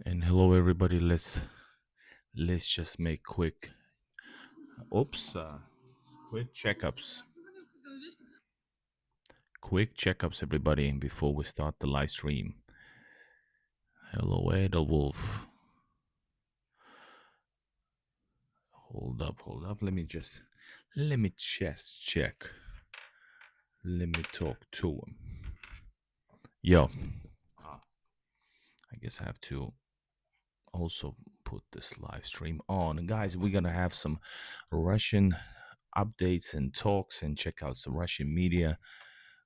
And hello everybody. Let's just make oops uh, quick checkups. Quick checkups everybody before we start the live stream. Hello Edelwolf. Hold up. Let me just check. Let me talk to him. Yo. I guess I have to also put this live stream on. And guys, we're gonna have some Russian updates and talks and check out some Russian media,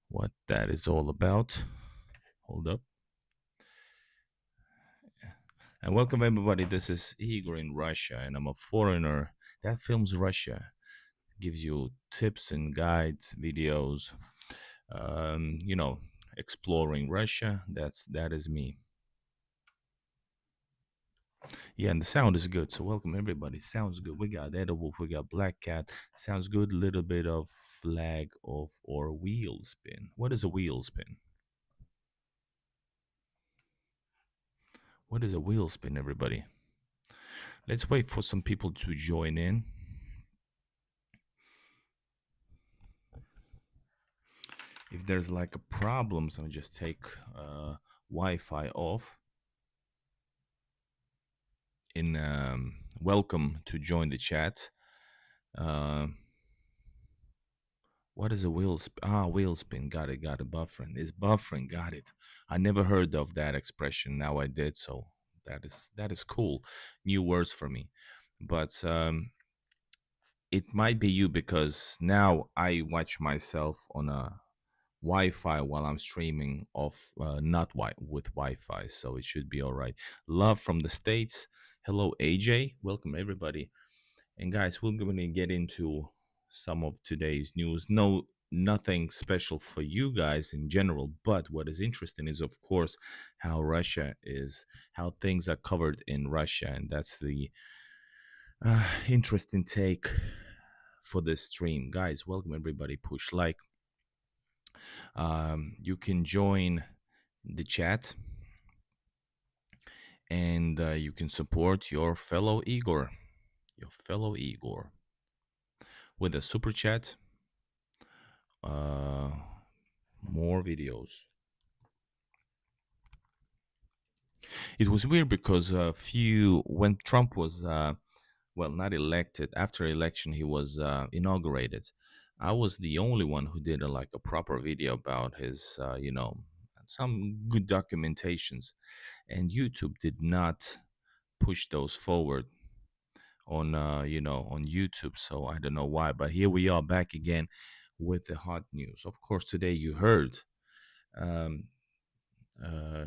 what that is all about. Hold up. And welcome everybody. This is Igor in Russia, and I'm a foreigner that films Russia, gives you tips and guides, videos, you know, exploring Russia. That is me. Yeah, and the sound is good. So welcome everybody. Sounds good. We got Wolf, we got Black Cat. Sounds good. Little bit of flag of or wheel spin. What is a wheel spin? What is a wheel spin, everybody? Let's wait for some people to join in. If there's like a problem, so just take Wi-Fi off. In welcome to join the chat. Uh, what is a wheel spin? Wheel spin. Got it. Got it. Buffering. It's buffering. Got it. I never heard of that expression. Now I did. So that is cool. New words for me. But it might be you because now I watch myself on a Wi-Fi while I'm streaming off, not with Wi-Fi, so it should be all right. Love from the States. Hello, AJ. Welcome everybody. And guys, we're going to get into some of today's news. No, nothing special for you guys in general, but what is interesting is, of course, how things are covered in Russia, and that's the interesting take for this stream. Guys, welcome everybody. Push like. You can join the chat and you can support your fellow Igor, with a super chat, uh, more videos. It was weird because when Trump was not elected, after election he was inaugurated. I was the only one who did a proper video about his some good documentations, and YouTube did not push those forward on on YouTube. So I don't know why, but here we are back again with the hot news. Of course, today you heard um, uh,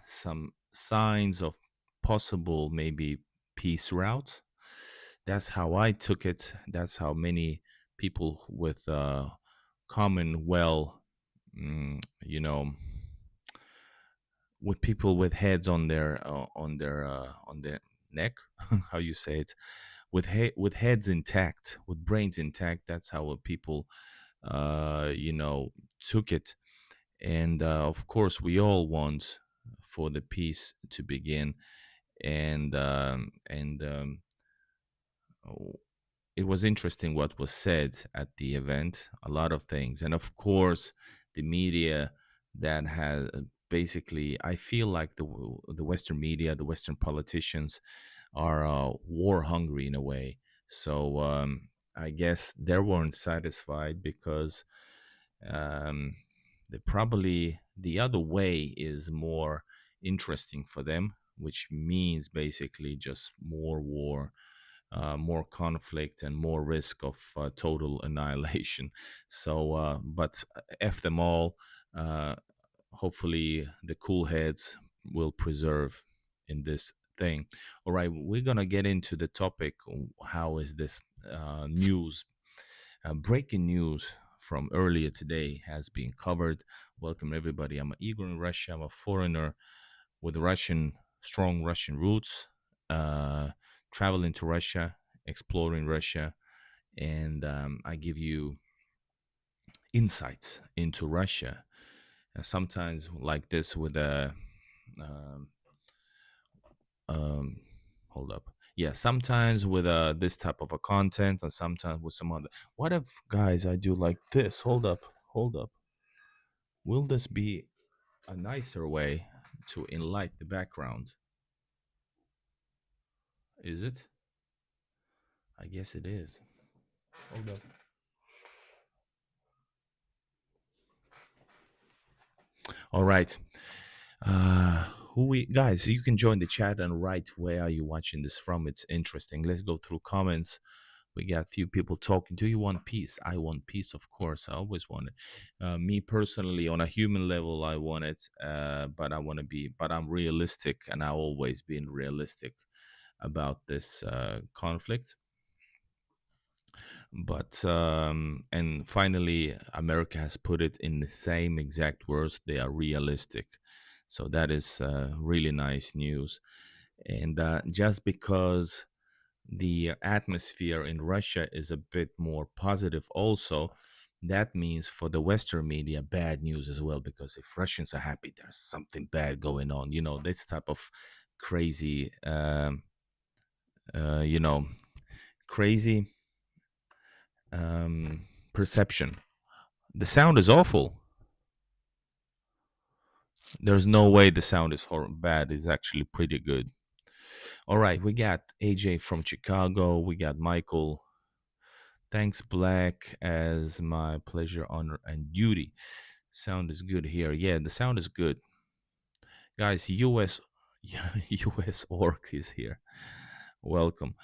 some signs of possible maybe peace route. That's how I took it. That's how many people with common well, you know, with people with heads on their neck, how you say it, with heads intact, with brains intact. That's how people, took it. And of course, we all want for the peace to begin. And oh, it was interesting what was said at the event. A lot of things, and of course, the media that has basically, I feel like the Western media, the Western politicians are war hungry in a way. So I guess they weren't satisfied because um, probably the other way is more interesting for them, which means basically just more war, more conflict, and more risk of total annihilation. So, but F them all. Uh, Hopefully, the cool heads will preserve in this thing. All right, we're gonna get into the topic. How is this news? Breaking news from earlier today has been covered. Welcome everybody. I'm Igor in Russia. I'm a foreigner with strong Russian roots, uh, traveling to Russia, exploring Russia, and I give you insights into Russia. Sometimes like this with a um, um hold up. Yeah, sometimes with this type of a content, and sometimes with some other. What if, guys, I do like this? Hold up, hold up. Will this be a nicer way to enlighten the background? Is it? I guess it is. Hold up. All right. Uh, who we guys? You can join the chat and write where are you watching this from. It's interesting. Let's go through comments. We got a few people talking. Do you want peace? I want peace, of course. I always want it. Me personally, on a human level, I want it. But I want to be. But I'm realistic, and I've always been realistic about this conflict. But and finally, America has put it in the same exact words. They are realistic, so that is really nice news. And just because the atmosphere in Russia is a bit more positive, also, that means for the Western media, bad news as well. Because if Russians are happy, there's something bad going on. This type of crazy, you know, crazy perception. The sound is awful. There's no way the sound is bad. It's actually pretty good. All right, we got AJ from Chicago. We got Michael. Thanks, Black, as my pleasure, honor, and duty. Sound is good here. Yeah, the sound is good. Guys, US US Orc is here. Welcome.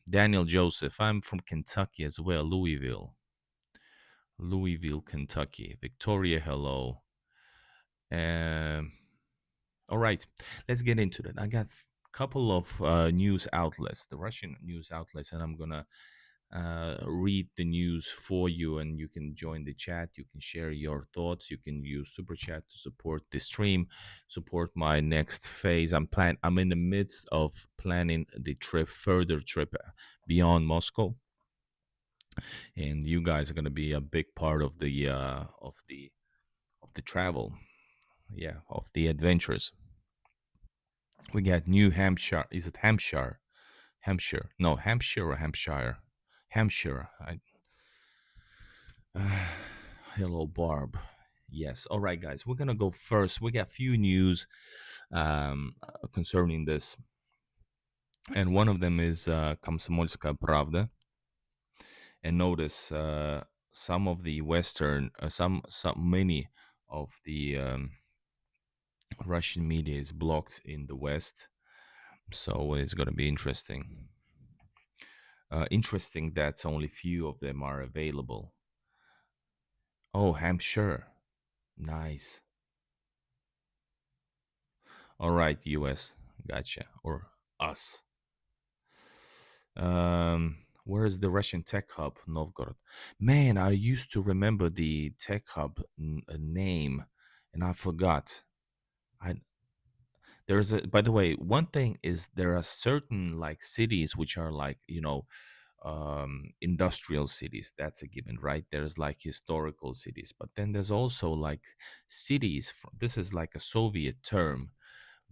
Daniel Joseph. I'm from Kentucky as well, Louisville. Louisville, Kentucky. Victoria, hello. Um All right, let's get into that. I got a couple of news outlets, the Russian news outlets, and I'm gonna read the news for you, and you can join the chat. You can share your thoughts. You can use super chat to support the stream, support my next phase. I'm in the midst of planning the further trip beyond Moscow, and you guys are gonna be a big part of the travel. Yeah, of the adventures. We got New Hampshire. Is it Hampshire? Hampshire. No, Hampshire or Hampshire? Hampshire. Hello, Barb. Yes. All right, guys. We're gonna go first. We got few news concerning this, and one of them is Komsomolska Pravda. And notice some of the Western, many of the Russian media is blocked in the West, so it's gonna be interesting. Interesting that only few of them are available. Oh, Hampshire. Nice. All right, US. Gotcha. Or us. Where is the Russian tech hub? Novgorod. Man, I used to remember the tech hub name, and I forgot. I there's a By the way, one thing is there are certain like cities which are like, industrial cities. That's a given, right? There's like historical cities, but then there's also like cities this is like a Soviet term,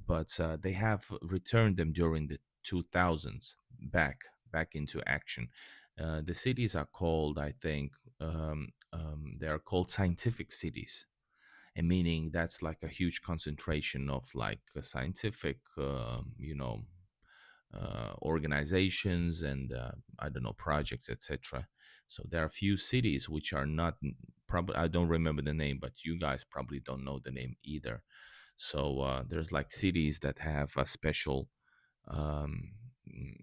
but they have returned them during the 2000s back into action. The cities are called, I think, they are called scientific cities, and meaning that's like a huge concentration of like scientific organizations and I don't know, projects, etc. So there are a few cities which are not, probably I don't remember the name, but you guys probably don't know the name either. So there's like cities that have a um,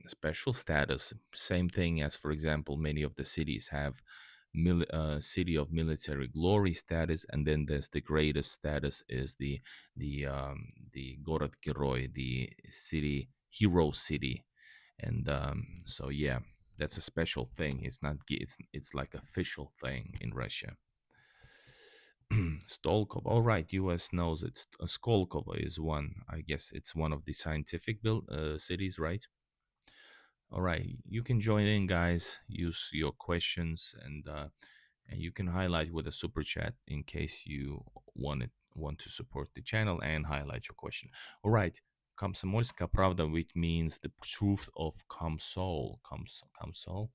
special status. Same thing as, for example, many of the cities have city of military glory status, and then there's the greatest status is the Город Герой, the city hero city, and so yeah, that's a special thing. It's not it's like official thing in Russia. Stolkova. All right, U.S. knows it's Skolkovo is one. I guess it's one of the scientific built cities, right? All right, you can join in, guys. Use your questions, and you can highlight with a super chat in case you want to support the channel and highlight your question. All right. Komsomolska Pravda, which means the truth of Komsol. Komsol.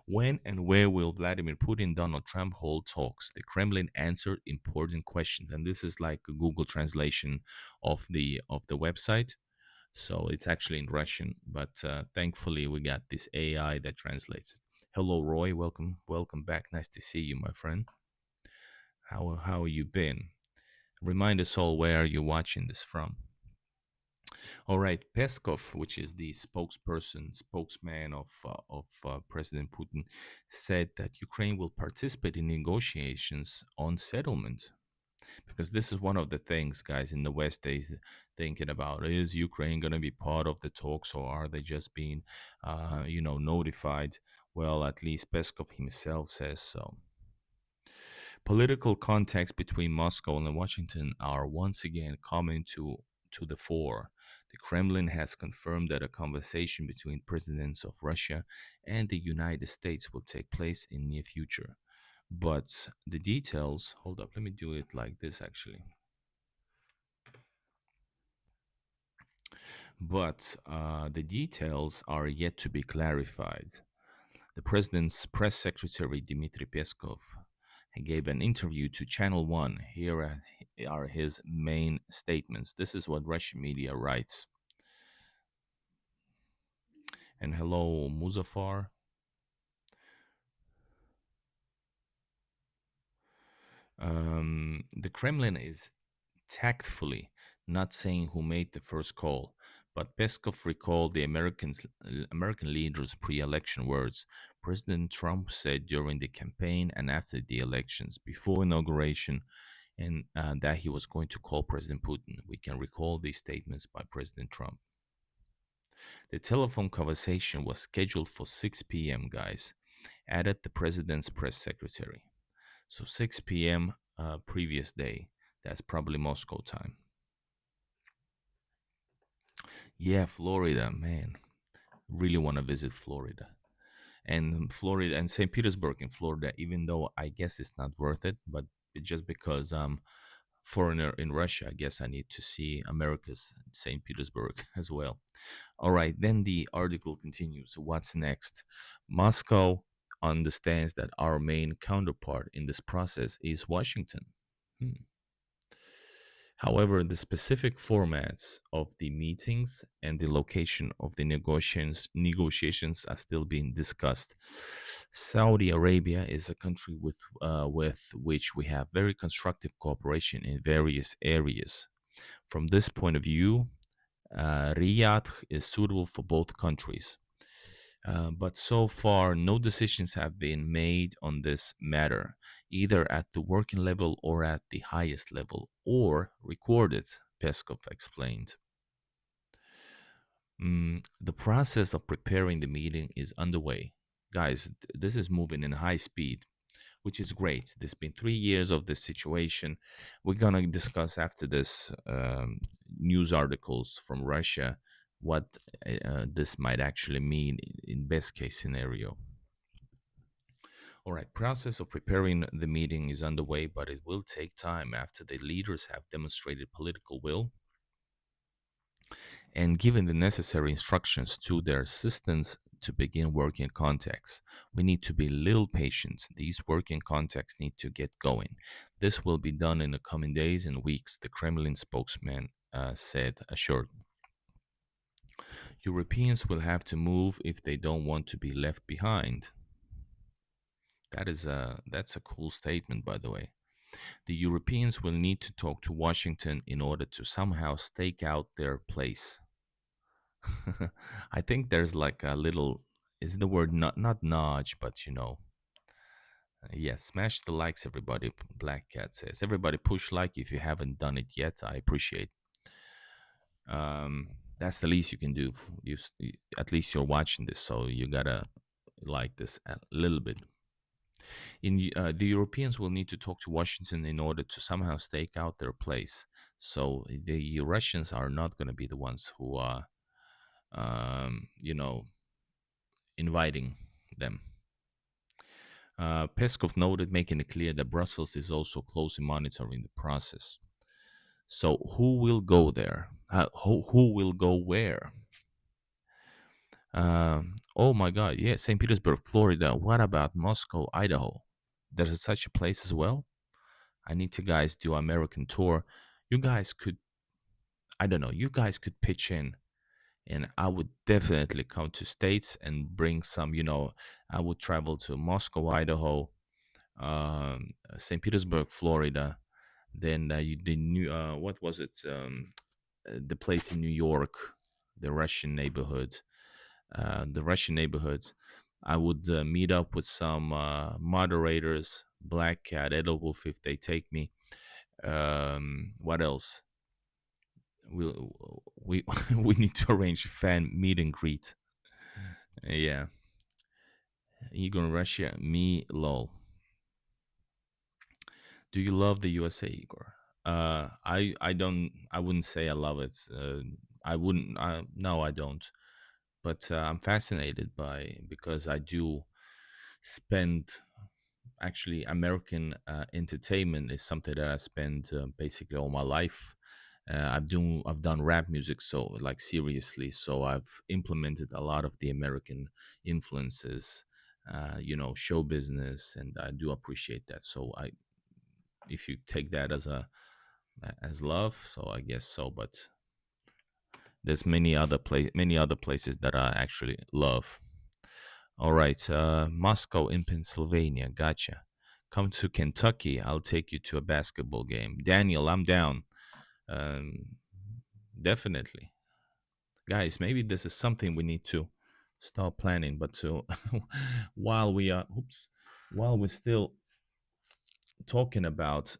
When and where will Vladimir Putin Donald Trump hold talks? The Kremlin answered important questions, and this is like a Google translation of the website. So it's actually in Russian, but thankfully we got this AI that translates it. Hello, Roy. Welcome back. Nice to see you, my friend. How you been? Remind us all where you're watching this from. All right, Peskov, which is the spokesman of President Putin, said that Ukraine will participate in negotiations on settlement, because this is one of the things, guys, in the West they thinking about: is Ukraine going to be part of the talks, or are they just being, notified? Well, at least Peskov himself says so. Political contacts between Moscow and Washington are once again coming to the fore. The Kremlin has confirmed that a conversation between presidents of Russia and the United States will take place in near future. But the details, hold up, let me do it like this actually. But the details are yet to be clarified. The president's press secretary, Dmitry Peskov, gave an interview to Channel One. Are his main statements. This is what Russian media writes. And hello, Muzaffar. The Kremlin is tactfully not saying who made the first call, but Peskov recalled the American leader's pre-election words. President Trump said during the campaign and after the elections, before inauguration, and that he was going to call President Putin. We can recall these statements by President Trump. The telephone conversation was scheduled for 6 p.m., guys, added the president's press secretary. So 6 p.m. Previous day. That's probably Moscow time. Yeah, Florida, man. Really want to visit Florida. And Florida and St. Petersburg in Florida, even though I guess it's not worth it, but just because I'm foreigner in Russia, I guess I need to see America's St. Petersburg as well. All right, then the article continues. So what's next? Moscow understands that our main counterpart in this process is Washington. Hmm. However, the specific formats of the meetings and the location of the negotiations are still being discussed. Saudi Arabia is a country with which we have very constructive cooperation in various areas. From this point of view, Riyadh is suitable for both countries. But so far, no decisions have been made on this matter, either at the working level or at the highest level, or recorded, Peskov explained. The process of preparing the meeting is underway. Guys, this is moving in high speed, which is great. There's been 3 years of this situation. We're going to discuss after this news articles from Russia what this might actually mean in best case scenario. All right, process of preparing the meeting is underway, but it will take time after the leaders have demonstrated political will and given the necessary instructions to their assistants to begin working contacts. We need to be a little patient. These working contacts need to get going. This will be done in the coming days and weeks, the Kremlin spokesman said, assured. Europeans will have to move if they don't want to be left behind. That's a cool statement, by the way. The Europeans will need to talk to Washington in order to somehow stake out their place. I think there's like a little, is the word not nudge, but yeah, smash the likes, everybody. Black Cat says, everybody push like if you haven't done it yet. I appreciate. That's the least you can do. At least you're watching this, so you gotta like this a little bit. The Europeans will need to talk to Washington in order to somehow stake out their place. So the Russians are not going to be the ones who are, you know, inviting them. Peskov noted, making it clear that Brussels is also closely monitoring the process. So who will go there? Who will go where? Oh my God, yeah, St. Petersburg, Florida. What about Moscow, Idaho? There's such a place as well. I need to guys do American tour. You guys could, I don't know, you guys could pitch in, and I would definitely come to States and bring some. I would travel to Moscow, Idaho, St. Petersburg, Florida. Then the new, what was it? The place in New York, the Russian neighborhood, the Russian neighborhoods. I would meet up with some moderators, Black Cat, Edelwolf, if they take me. What else? We we need to arrange a fan meet and greet. Yeah, Igor in Russia, me, lol. Do you love the USA, Igor? I don't. I wouldn't say I love it. I wouldn't. No, I don't. But I'm fascinated by, because I do spend, actually, American entertainment is something that I spend basically all my life. I've done rap music, so like seriously, so I've implemented a lot of the American influences, show business, and I do appreciate that. So I if you take that as love, so I guess so. But there's many other places that I actually love. All right, Moscow in Pennsylvania. Gotcha. Come to Kentucky. I'll take you to a basketball game. Daniel, I'm down. Um, Definitely, guys. Maybe this is something we need to start planning. But to while we are, while we're still talking about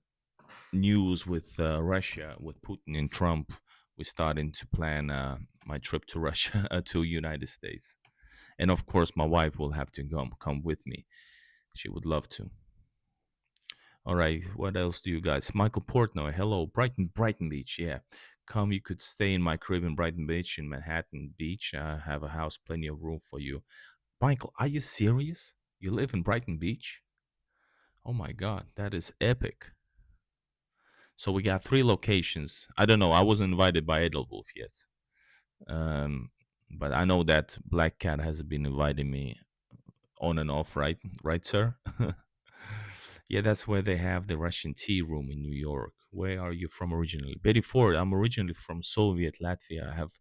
news with Russia, with Putin and Trump, we're starting to plan my trip to Russia, to United States, and of course, my wife will have to come with me. She would love to. All right, what else do you guys? Michael Portnoy, hello, Brighton Beach, yeah. Come, you could stay in my crib in Brighton Beach, in Manhattan Beach. I have a house, plenty of room for you. Michael, are you serious? You live in Brighton Beach? Oh my God, that is epic. So we got three locations. I don't know. I wasn't invited by Edelwolf yet. Um, but I know that Black Cat has been inviting me on and off, right? Right, sir? Yeah, that's where they have the Russian tea room in New York. Where are you from originally? Betty Ford, I'm originally from Soviet Latvia. I have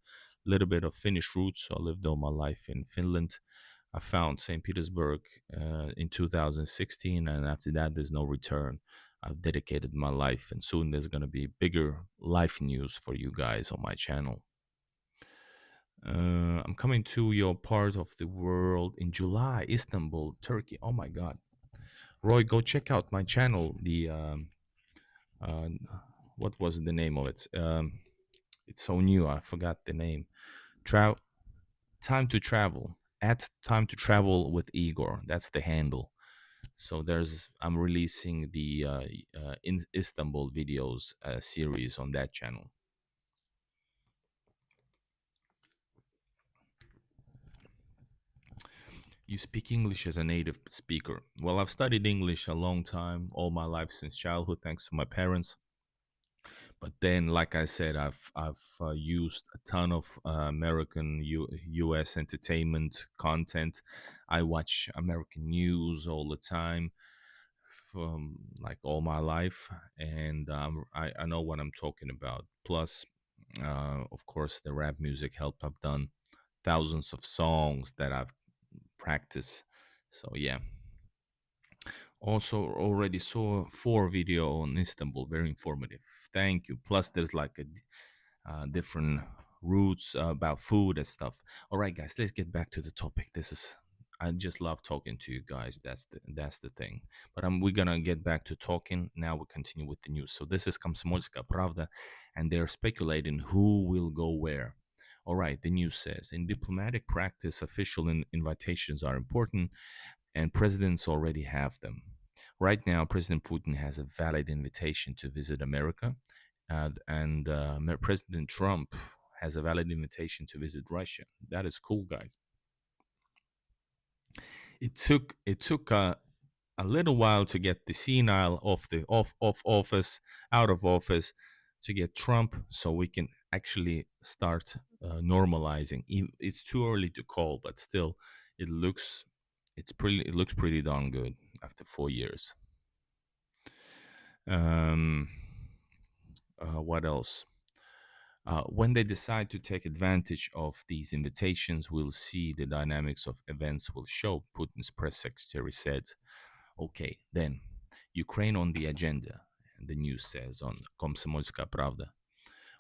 a little bit of Finnish roots, so I lived all my life in Finland. I found St. Petersburg in 2016, and after that, there's no return. I've dedicated my life, and soon there's going to be bigger life news for you guys on my channel. I'm coming to your part of the world in July, Istanbul, Turkey. Oh my God. Roy, go check out my channel. Uh, what was the name of it? It's so new, I forgot the name. Tra- Time to Travel. At Time to Travel with Igor. That's the handle. So I'm releasing the in Istanbul videos series on that channel. You speak English as a native speaker. Well, I've studied English a long time, all my life since childhood, thanks to my parents. But then, like I said, I've used a ton of American U.S. entertainment content. I watch American news all the time, from like all my life, and I know what I'm talking about. Plus, of course, the rap music helped. I've done thousands of songs that I've practiced. So yeah. Also, already saw 4 video on Istanbul. Very informative. Thank you. Plus, there's like a different routes about food and stuff. All right, guys, let's get back to the topic. I just love talking to you guys. That's the thing. But we're gonna get back to talking now. We continue with the news. So this is Komsomolska Pravda, and they're speculating who will go where. All right, the news says in diplomatic practice, official invitations are important, and presidents already have them. Right now, President Putin has a valid invitation to visit America, and President Trump has a valid invitation to visit Russia. That is cool, guys. It took a little while to get the senile off office, out of office. to get Trump, so we can actually start normalizing. It's too early to call, but still, it looks it looks pretty darn good after 4 years. Um, what else? When they decide to take advantage of these invitations, we'll see the dynamics of events will show, Putin's press secretary said. Okay, then Ukraine on the agenda, the news says on Komsomolska Pravda.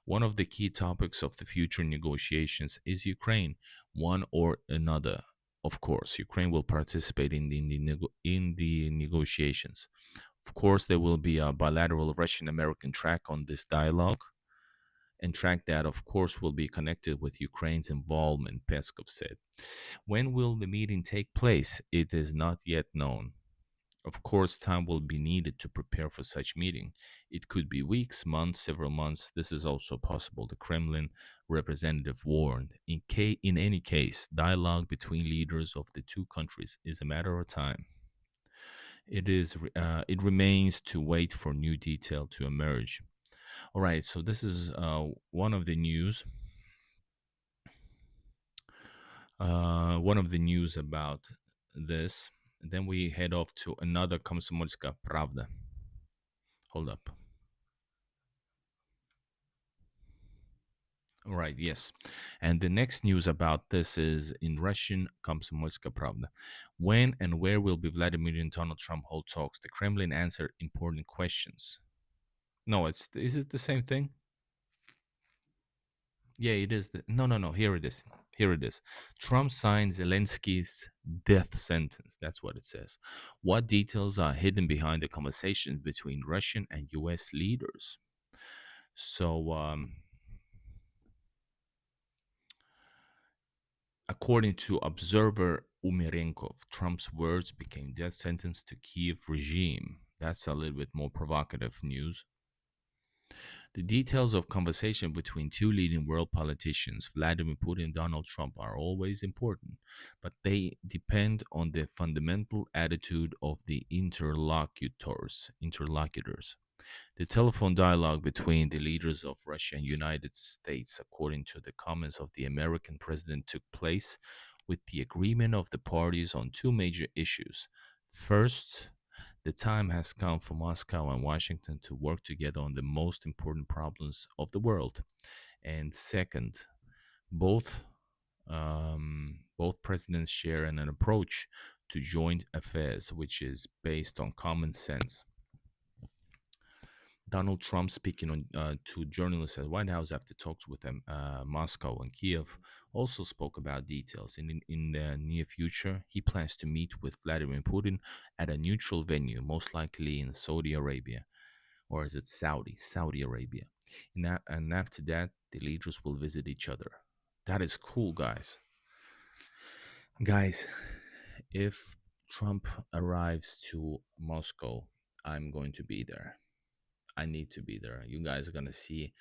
One of the key topics of the future negotiations is Ukraine, one or another. Of course, Ukraine will participate in the negotiations. Of course, there will be a bilateral Russian American track on this dialogue, and track that, of course, will be connected with Ukraine's involvement, Peskov said. When will the meeting take place? It is not yet known. Of course, time will be needed to prepare for such meeting. It could be weeks, months, several months. This is also possible, the Kremlin representative warned. In any case, dialogue between leaders of the two countries is a matter of time. It remains to wait for new detail to emerge. All right, so this is one of the news. One of the news about this. Then we head off to another Komsomolska Pravda. Hold up. All right, yes. And the next news about this is in Russian, Komsomolska Pravda. When and where will be Vladimir and Donald Trump hold talks? The Kremlin answered important questions. No, is it the same thing? Yeah, it is. No. Here it is. Here it is. Trump signs Zelensky's death sentence. That's what it says. What details are hidden behind the conversations between Russian and U.S. leaders? So, according to observer Umerenkov, Trump's words became death sentence to Kiev regime. That's a little bit more provocative news. The details of conversation between two leading world politicians, Vladimir Putin and Donald Trump, are always important, but they depend on the fundamental attitude of the interlocutors. The telephone dialogue between the leaders of Russia and United States, according to the comments of the American president, took place with the agreement of the parties on two major issues. First, the time has come for Moscow and Washington to work together on the most important problems of the world. And second, both both presidents share an approach to joint affairs, which is based on common sense. Donald Trump, speaking to journalists at White House after talks with them, Moscow and Kiev, also spoke about details. In the near future, he plans to meet with Vladimir Putin at a neutral venue, most likely in Saudi Arabia, or is it Saudi Arabia. And after that, the leaders will visit each other. That is cool, guys. Guys, if Trump arrives to Moscow, I'm going to be there. I need to be there. You guys are gonna see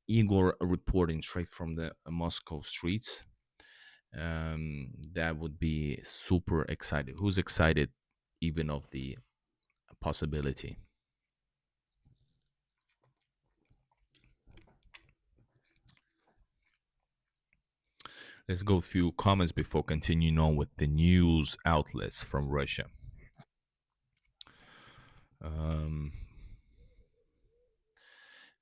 Igor reporting straight from the Moscow streets. That would be super excited. Who's excited even of the possibility? Let's go a few comments before continuing on with the news outlets from Russia. Um,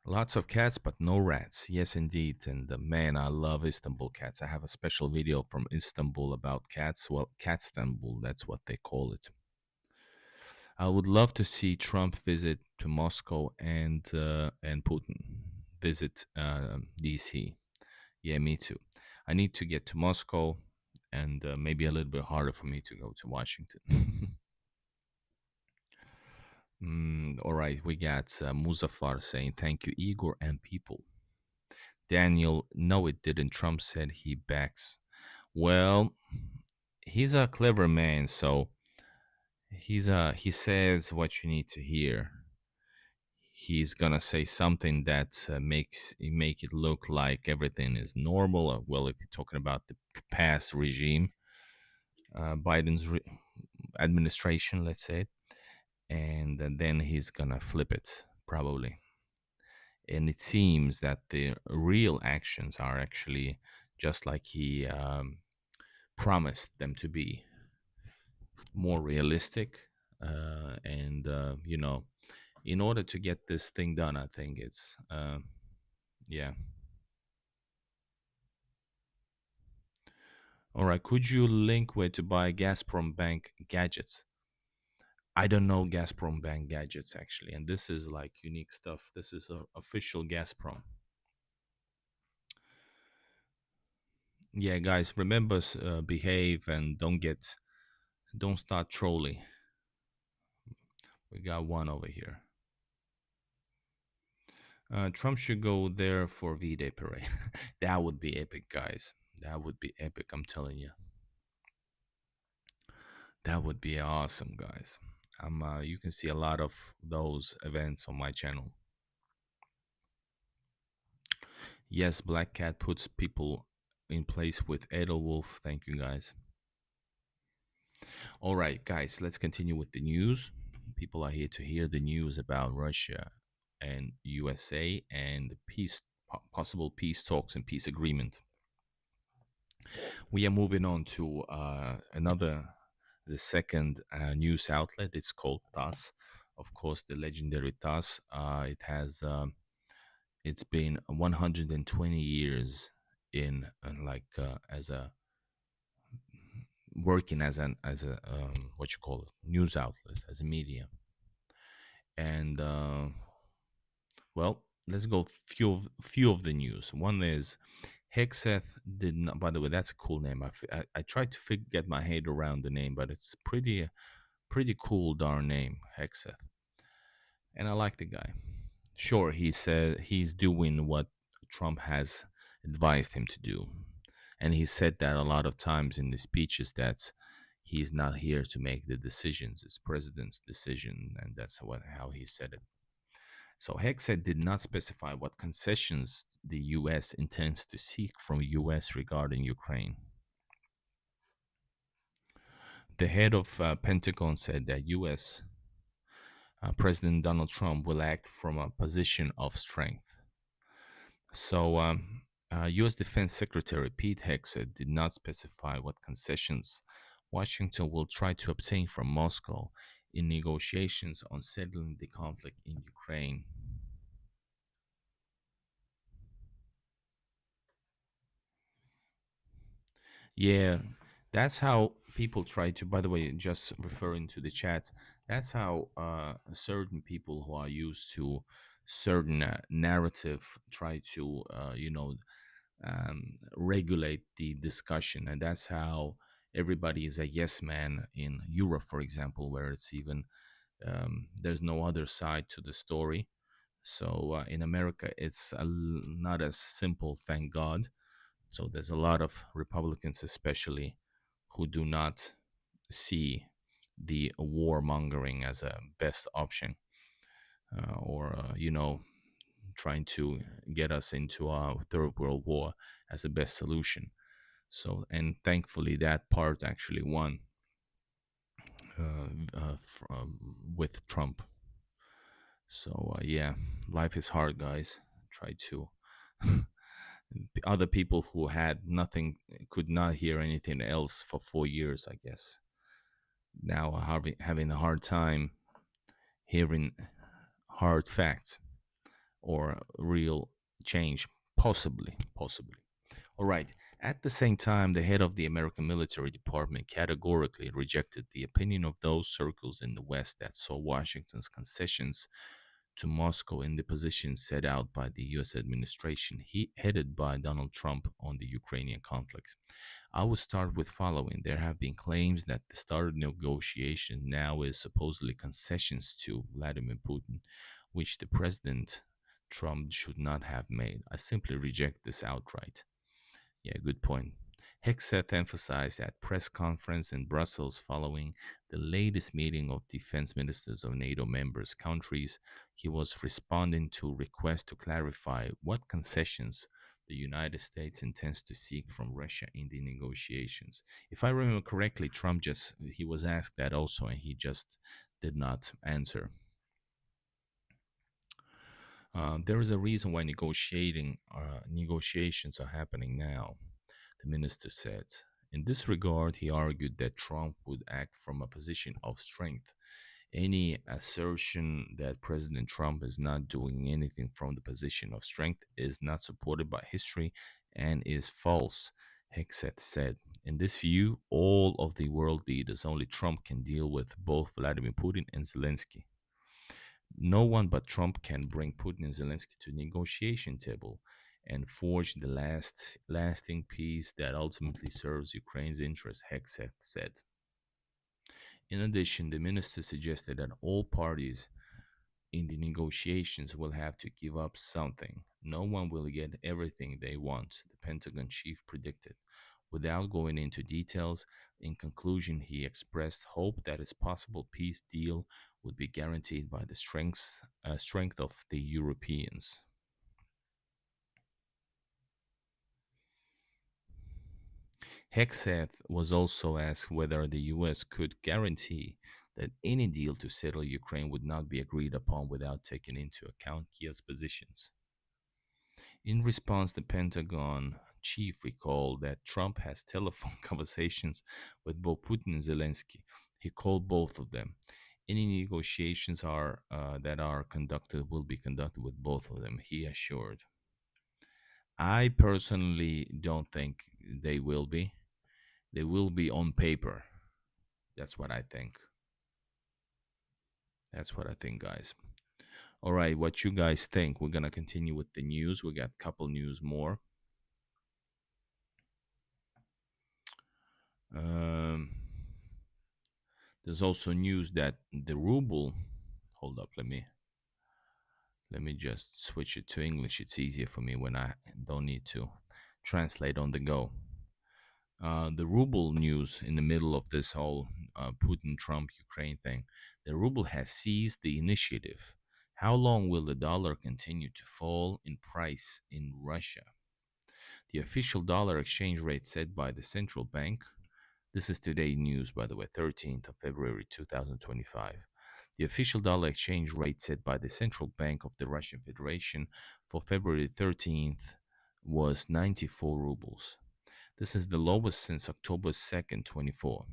Lots of cats, but no rats. Yes, indeed. And man, I love Istanbul cats. I have a special video from Istanbul about cats. Well, Cat Istanbul, that's what they call it. I would love to see Trump visit to Moscow and Putin visit DC. Yeah, me too. I need to get to Moscow, and maybe a little bit harder for me to go to Washington. All right, we got Muzaffar saying thank you, Igor and people. Daniel, no, it didn't. Trump said he backs. Well, he's a clever man, so he says what you need to hear. He's gonna say something that make it look like everything is normal. Well, if you're talking about the past regime, Biden's administration, let's say, and then he's gonna flip it probably. And it seems that the real actions are actually just like he promised them to be, more realistic. And, in order to get this thing done, I think yeah. All right. Could you link where to buy Gazprom Bank gadgets? I don't know Gazprom Bank gadgets actually, and this is like unique stuff. This is official Gazprom. Yeah, guys, remember, behave and don't start trolling. We got one over here. Trump should go there for V-Day parade. That would be epic, guys. That would be epic. I'm telling you, that would be awesome, guys. You can see a lot of those events on my channel. Yes, Black Cat puts people in place with Edelwolf. Thank you, guys. All right, guys, let's continue with the news. People are here to hear the news about Russia and USA and peace, possible peace talks and peace agreement. We are moving on to the second news outlet. It's called TASS. Of course, the legendary TASS. It's been 120 years in as a working as a what you call it, news outlet, as a media. And well, let's go few of the news. One is Hexeth did not. By the way, that's a cool name. I tried to get my head around the name, but it's pretty cool darn name, Hexeth. And I like the guy. Sure, he said he's doing what Trump has advised him to do, and he said that a lot of times in the speeches that he's not here to make the decisions. It's president's decision, and that's how he said it. So Hexet did not specify what concessions the U.S. intends to seek from U.S. regarding Ukraine. The head of Pentagon said that U.S. President Donald Trump will act from a position of strength. So, U.S. Defense Secretary Pete Hegseth did not specify what concessions Washington will try to obtain from Moscow in negotiations on settling the conflict in Ukraine. Yeah, that's how people try to, by the way, just referring to the chat, that's how certain people who are used to certain narrative try to, regulate the discussion. And that's how everybody is a yes man in Europe, for example, where it's even, there's no other side to the story. So in America, it's not as simple, thank God. So there's a lot of Republicans, especially, who do not see the warmongering as a best option, or trying to get us into a third world war as the best solution. So, and thankfully, that part actually won with Trump. So, yeah, life is hard, guys. Try to. Other people who had nothing, could not hear anything else for 4 years, I guess, now are having a hard time hearing hard facts or real change, possibly. All right. At the same time, the head of the American military department categorically rejected the opinion of those circles in the West that saw Washington's concessions to Moscow in the position set out by the US administration, headed by Donald Trump, on the Ukrainian conflict. I will start with following. There have been claims that the start of negotiation now is supposedly concessions to Vladimir Putin, which the President Trump should not have made. I simply reject this outright. Yeah, good point. Hegseth emphasized at press conference in Brussels following the latest meeting of defense ministers of NATO members countries. He was responding to requests to clarify what concessions the United States intends to seek from Russia in the negotiations. If I remember correctly, Trump just he was asked that also, and he just did not answer. There is a reason why negotiations are happening now, the minister said. In this regard, he argued that Trump would act from a position of strength. Any assertion that President Trump is not doing anything from the position of strength is not supported by history and is false, Hexet said. In this view, all of the world leaders, only Trump can deal with both Vladimir Putin and Zelensky. No one but Trump can bring Putin and Zelensky to the negotiation table and forge the lasting peace that ultimately serves Ukraine's interests, Hexet said. In addition, the minister suggested that all parties in the negotiations will have to give up something. No one will get everything they want, the Pentagon chief predicted. Without going into details, in conclusion, he expressed hope that a possible peace deal would be guaranteed by the strength of the Europeans. Hexeth was also asked whether the US could guarantee that any deal to settle Ukraine would not be agreed upon without taking into account Kiev's positions. In response, the Pentagon chief recalled that Trump has telephone conversations with both Putin and Zelensky. He called both of them. Any negotiations that are conducted will be conducted with both of them, he assured. I personally don't think they will be. They will be on paper. That's what I think. That's what I think, guys. All right, what you guys think? We're gonna continue with the news. We got a couple news more. Um, there's also news that the ruble. Hold up, let me just switch it to English. It's easier for me when I don't need to translate on the go. The ruble news in the middle of this whole Putin Trump Ukraine thing. The ruble has seized the initiative. How long will the dollar continue to fall in price in Russia? The official dollar exchange rate set by the central bank. This is today news, by the way, 13th of February 2025. The official dollar exchange rate set by the Central Bank of the Russian Federation for February 13th was 94 rubles. This is the lowest since October 2nd, 24.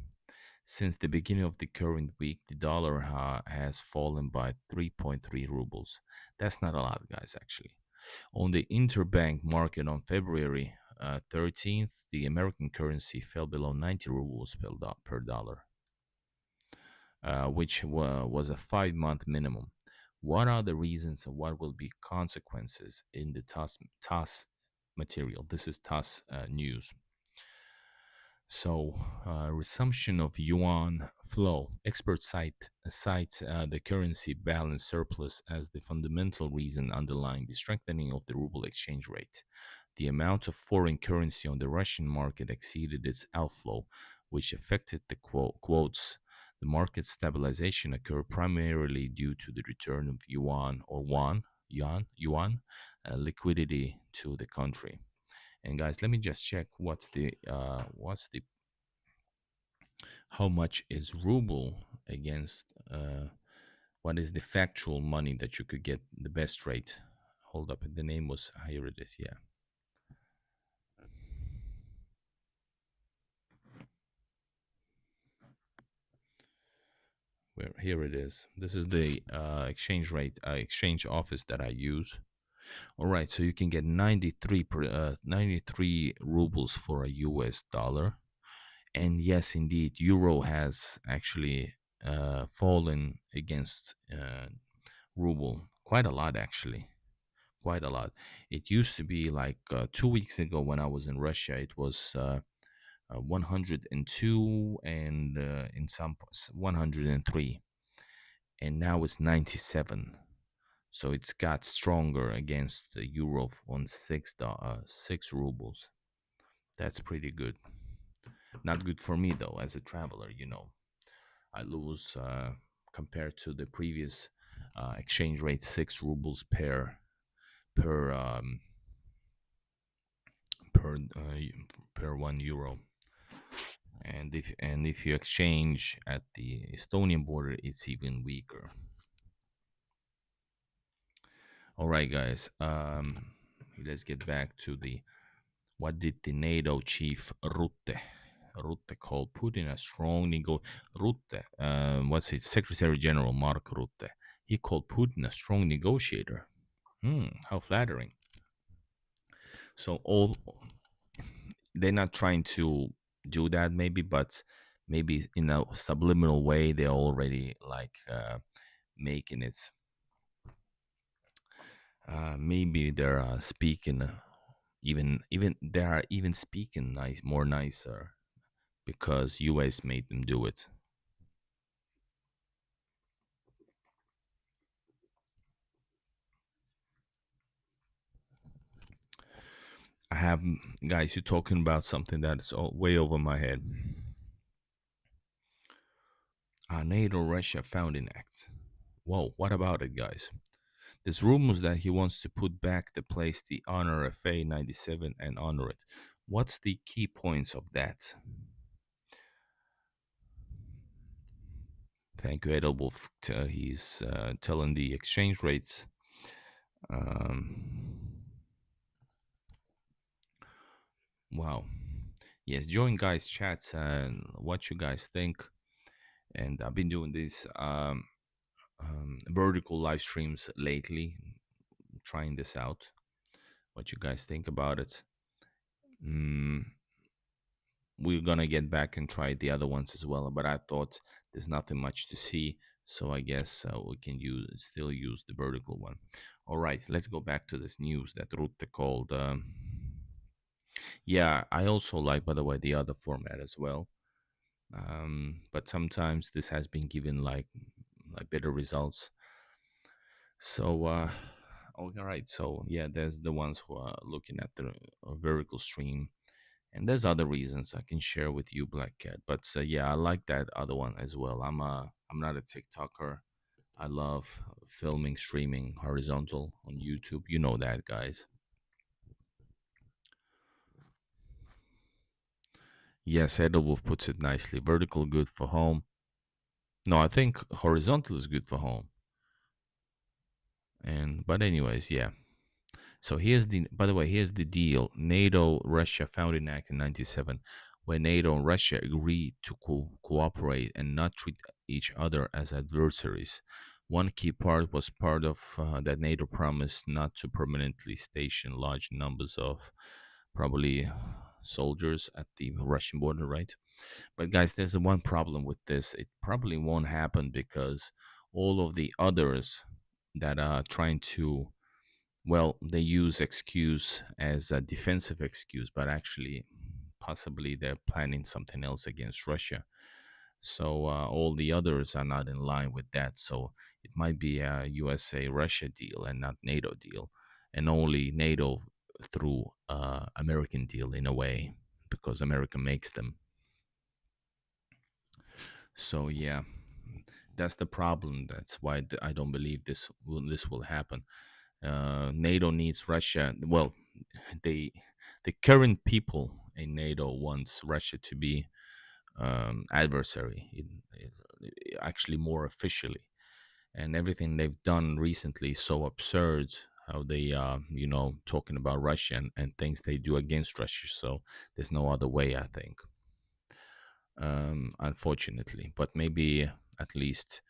Since the beginning of the current week, the dollar has fallen by 3.3 rubles. That's not a lot, guys, actually. On the interbank market on February 13th, the American currency fell below 90 rubles per dollar, which was a 5 month minimum. What are the reasons and what will be consequences in the TASS material? This is TASS news. So, resumption of yuan flow. Experts cite the currency balance surplus as the fundamental reason underlying the strengthening of the ruble exchange rate. The amount of foreign currency on the Russian market exceeded its outflow, which affected the quotes. The market stabilization occurred primarily due to the return of yuan liquidity to the country. And guys, let me just check what's the how much is ruble against what is the factual money that you could get the best rate. Hold up, the name was here it is, yeah. Where here it is. This is the exchange rate exchange office that I use. All right, so you can get 93 rubles for a US dollar. And yes, indeed, euro has actually fallen against ruble quite a lot, actually. Quite a lot. It used to be like 2 weeks ago when I was in Russia, it was 102 and in some 103. And now it's 97. So it's got stronger against the euro on 6 rubles. That's pretty good. Not good for me though, as a traveler. I lose compared to the previous exchange rate, 6 rubles per per per €1. And if you exchange at the Estonian border, it's even weaker. All right, guys. Let's get back to the what did the NATO chief Rutte called Putin a strong Rutte, what's it? Secretary General Mark Rutte. He called Putin a strong negotiator. How flattering. So all they're not trying to do that, maybe, but maybe in a subliminal way they're already like making it. Maybe they're speaking even they are even speaking more nicer because US made them do it. I have guys, you're talking about something that's way over my head. NATO Russia Founding Act. Whoa, what about it, guys? There's rumors that he wants to put back the place the honor FA 97 and honor it. What's the key points of that? Thank you, Edelwolf. He's telling the exchange rates. Um, wow. Yes, join guys chats and what you guys think. And I've been doing these vertical live streams lately, trying this out. What you guys think about it? Mm, we're gonna get back and try the other ones as well. But I thought there's nothing much to see, so I guess we can still use the vertical one. All right, let's go back to this news that Rutte called. Yeah, I also like, by the way, the other format as well. But sometimes this has been given like better results. So, all right. So yeah, there's the ones who are looking at the vertical stream, and there's other reasons I can share with you, Black Cat. But yeah, I like that other one as well. I'm not a TikToker. I love filming, streaming horizontal on YouTube. You know that, guys. Yes, Edelwolf puts it nicely. Vertical good for home. No, I think horizontal is good for home. And but anyways, yeah. So here's the, by the way, here's the deal. NATO Russia Founding Act in 97, where NATO and Russia agreed to cooperate and not treat each other as adversaries. One key part was part of that NATO promised not to permanently station large numbers of probably soldiers at the Russian border, right? But guys, there's one problem with this. It probably won't happen because all of the others that are trying to, well, they use excuse as a defensive excuse, but actually possibly they're planning something else against Russia. So all the others are not in line with that. So it might be a USA Russia deal and not NATO deal, and only NATO through American deal in a way because America makes them. So yeah, that's the problem. That's why I don't believe this will happen. NATO needs Russia. Well, they the current people in NATO wants Russia to be adversary, actually more officially, and everything they've done recently is so absurd. How they talking about Russia and things they do against Russia. So there's no other way, I think, unfortunately. But maybe at least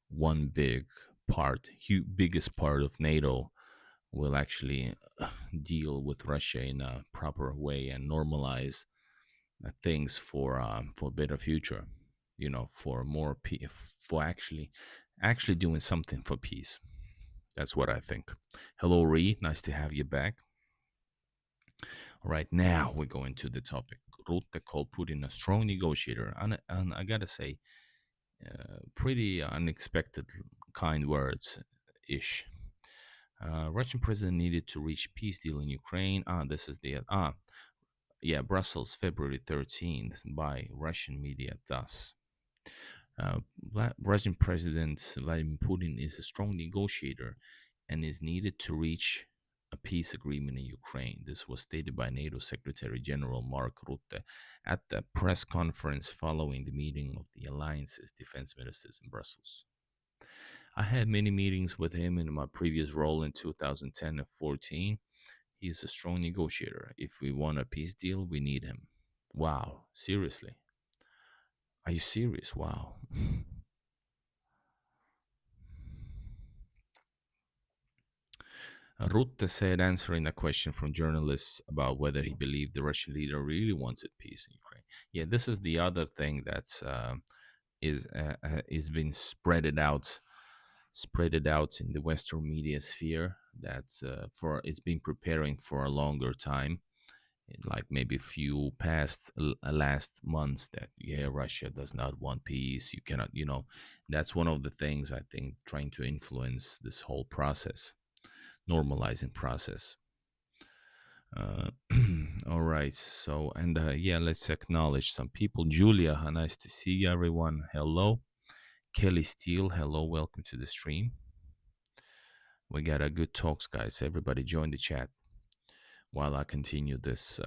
one biggest part of NATO will actually deal with Russia in a proper way and normalize things for a better future. For more for actually doing something for peace. That's what I think. Hello, Ree. Nice to have you back. All right, now we go into the topic. Rutte called Putin a strong negotiator, and I gotta say, pretty unexpected, kind words ish. Russian president needed to reach peace deal in Ukraine. This is the yeah, Brussels, February 13th, by Russian media. Thus, Russian President Vladimir Putin is a strong negotiator and is needed to reach a peace agreement in Ukraine. This was stated by NATO Secretary General Mark Rutte at the press conference following the meeting of the alliance's defense ministers in Brussels. I had many meetings with him in my previous role in 2010 and 14. He's a strong negotiator. If we want a peace deal, we need him. Wow, seriously? Are you serious? Wow. Rutte said, answering a question from journalists about whether he believed the Russian leader really wanted peace in Ukraine. Yeah, this is the other thing that's is being spreaded out in the Western media sphere. That for it's been preparing for a longer time, like maybe few past last months. That yeah, Russia does not want peace. You cannot, that's one of the things I think trying to influence this whole process, normalizing process. Uh, all right. So, and yeah, let's acknowledge some people. Julia, nice to see you, everyone. Hello. Kelly Steele, hello. Welcome to the stream. We got a good talks, guys. Everybody join the chat while I continue this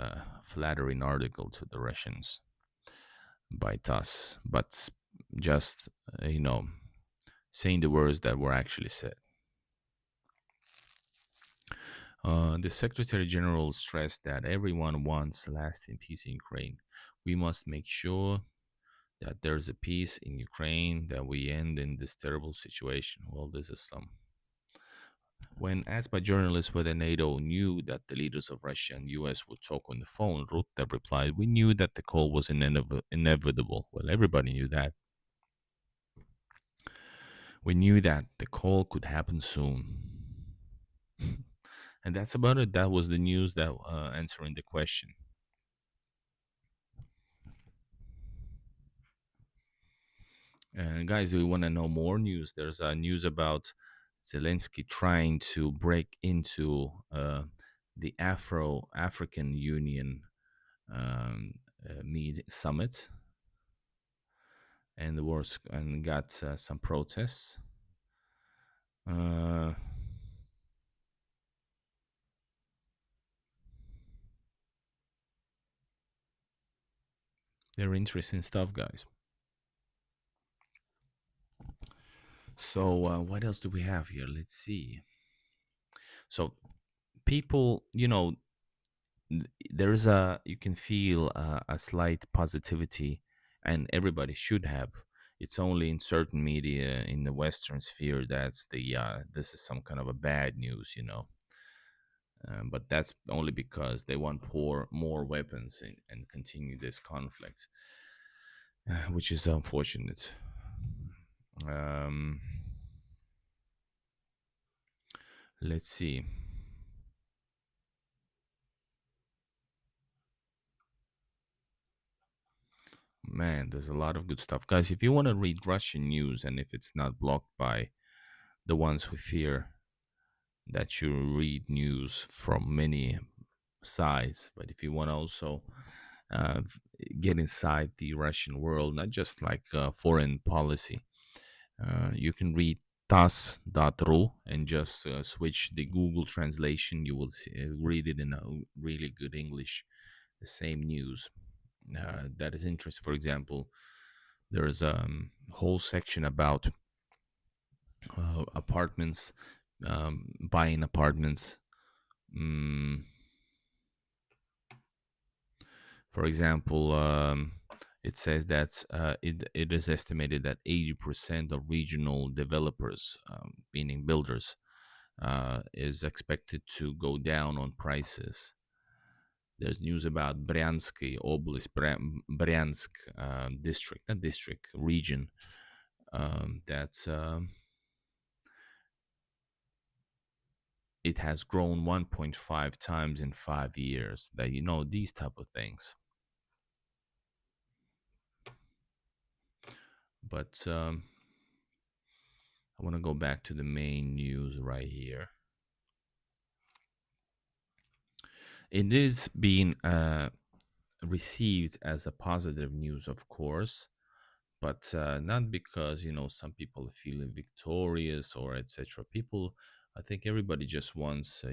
flattering article to the Russians by TASS, but just, saying the words that were actually said. The Secretary General stressed that everyone wants lasting peace in Ukraine. We must make sure that there's a peace in Ukraine, that we end in this terrible situation. Well, this is some. When asked by journalists whether NATO knew that the leaders of Russia and US would talk on the phone, Rutte replied, "We knew that the call was inevitable." Well, everybody knew that. We knew that the call could happen soon. And that's about it. That was the news that answering the question. And guys, we want to know more news. There's news about Zelensky trying to break into the Afro African Union summit, and the wars and got some protests. Uh, Very interesting stuff, guys. So what else do we have here? Let's see. So people, there is you can feel a slight positivity, and everybody should have. It's only in certain media in the Western sphere that's this is some kind of a bad news, but that's only because they want pour more weapons and continue this conflict, which is unfortunate. Um, let's see. Man, there's a lot of good stuff. Guys, if you want to read Russian news and if it's not blocked by the ones who fear that you read news from many sides, but if you want to also uh, get inside the Russian world, not just like foreign policy, you can read tas.ru and just switch the Google translation. You will read it in a really good English, the same news. That is interesting. For example, there's a whole section about apartments, buying apartments. Mm, for example, it says that it is estimated that 80% of regional developers, meaning builders, is expected to go down on prices. There's news about Bryansky Oblast, Bryansk district, not district, region. That's It has grown 1.5 times in 5 years. That these type of things. But I want to go back to the main news right here. It is being received as a positive news, of course, but not because some people are feeling victorious or etc. People, I think everybody just wants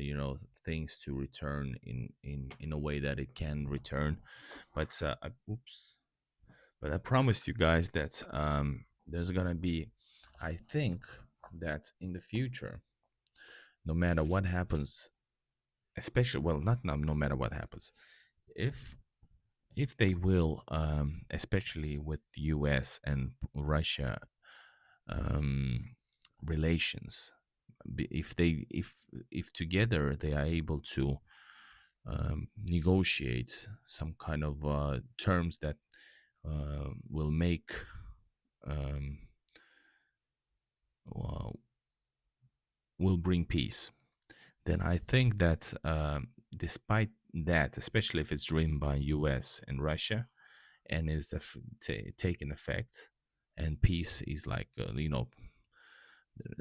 things to return in a way that it can return. But oops. But I promised you guys that there's gonna be, I think, that in the future, no matter what happens, especially, well, not now, no matter what happens, if if they will, especially with the U.S. and Russia um, relations, if together they are able to negotiate some kind of terms that will make um, uh, will bring peace, then I think that despite that, especially if it's driven by U.S. and Russia, and is taking effect, and peace is like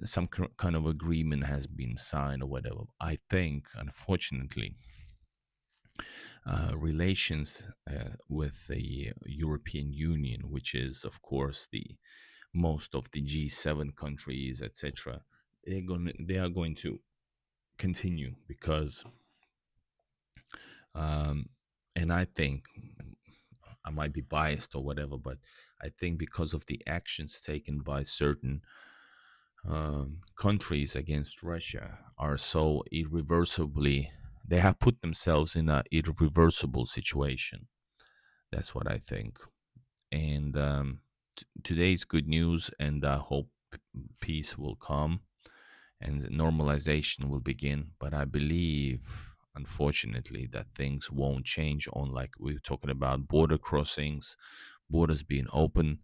some kind of agreement has been signed or whatever. I think, unfortunately, relations with the European Union, which is, of course, the most of the G7 countries, etc., they are going to continue because, um, and I think I might be biased or whatever, but I think because of the actions taken by certain countries against Russia are so irreversibly, they have put themselves in a irreversible situation. That's what I think. And today's good news, and I hope peace will come and normalization will begin. But I believe, unfortunately, that things won't change on, like we were talking about, border crossings, borders being open.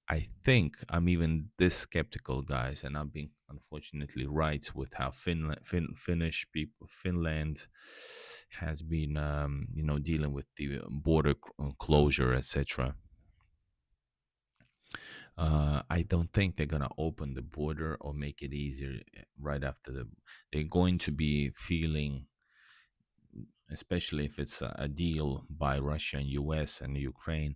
I think I'm even this skeptical, guys, and I'm being unfortunately right with how Finnish people, Finland has been, dealing with the border closure, etc. I don't think they're gonna open the border or make it easier right after the. They're going to be feeling, especially if it's a deal by Russia and U.S. and Ukraine.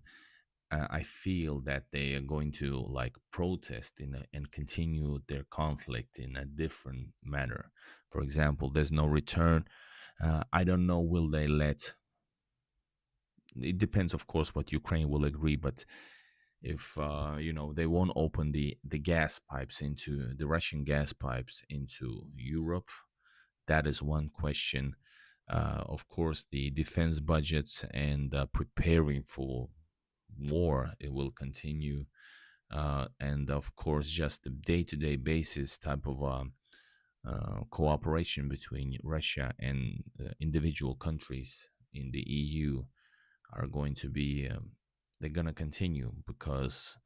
I feel that they are going to like protest and continue their conflict in a different manner. For example, there's no return. I don't know. Will they let? It depends, of course, what Ukraine will agree, but if they won't open the gas pipes into the Russian gas pipes into Europe, that is one question. Of course, the defense budgets and preparing for war, it will continue, and of course, just the day-to-day basis type of cooperation between Russia and individual countries in the EU are going to be. They're going to continue because,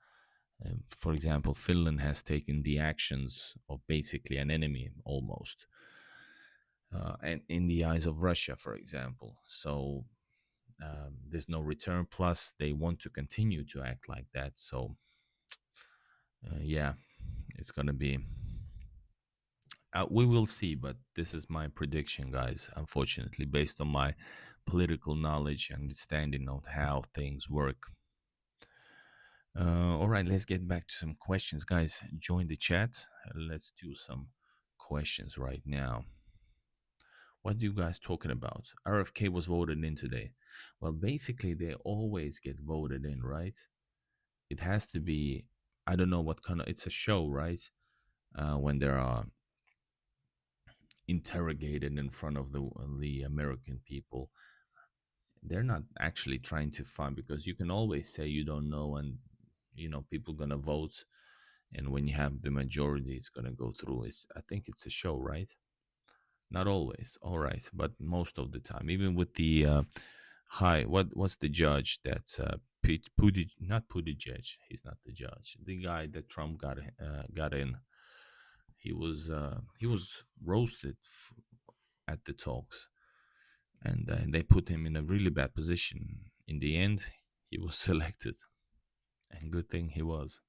for example, Finland has taken the actions of basically an enemy almost, and in the eyes of Russia, for example. So there's no return. Plus, they want to continue to act like that. So, yeah, it's going to be. We will see, but this is my prediction, guys. Unfortunately, based on my political knowledge and understanding of how things work. All right, let's get back to some questions, guys. Join the chat. Let's do some questions right now. What are you guys talking about? RFK was voted in today. Well, basically, they always get voted in, right? It has to be. I don't know what kind of. It's a show, right? When there are interrogated in front of the American people, they're not actually trying to find, because you can always say you don't know, and people gonna vote, and when you have the majority, it's gonna go through. I think it's a show, right? Not always, all right, but most of the time, even with the high, what's the judge that's not Buttigieg, he's not the judge, the guy that Trump got in. He was roasted at the talks, and they put him in a really bad position. In the end, he was selected, and good thing he was.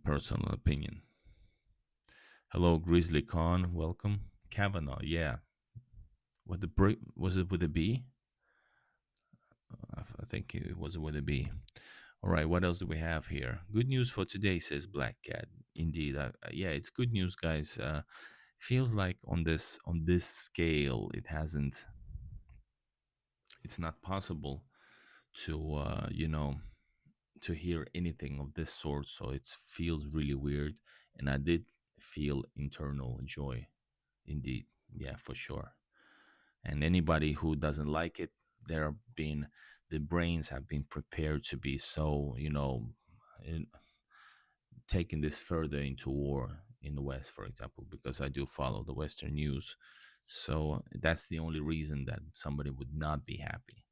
Personal opinion. Hello, Grizzly Khan. Welcome. Kavanaugh. Yeah. What was it with a B? I think it was with a B. All right. What else do we have here? Good news for today, says Black Cat. Indeed. Yeah, it's good news, guys. Feels like on this scale, it hasn't. It's not possible to to hear anything of this sort. So it feels really weird. And I did feel internal joy. Indeed, yeah, for sure. And anybody who doesn't like it, there have been the brains have been prepared to be so, in, taking this further into war in the West, for example, because I do follow the Western news. So that's the only reason that somebody would not be happy.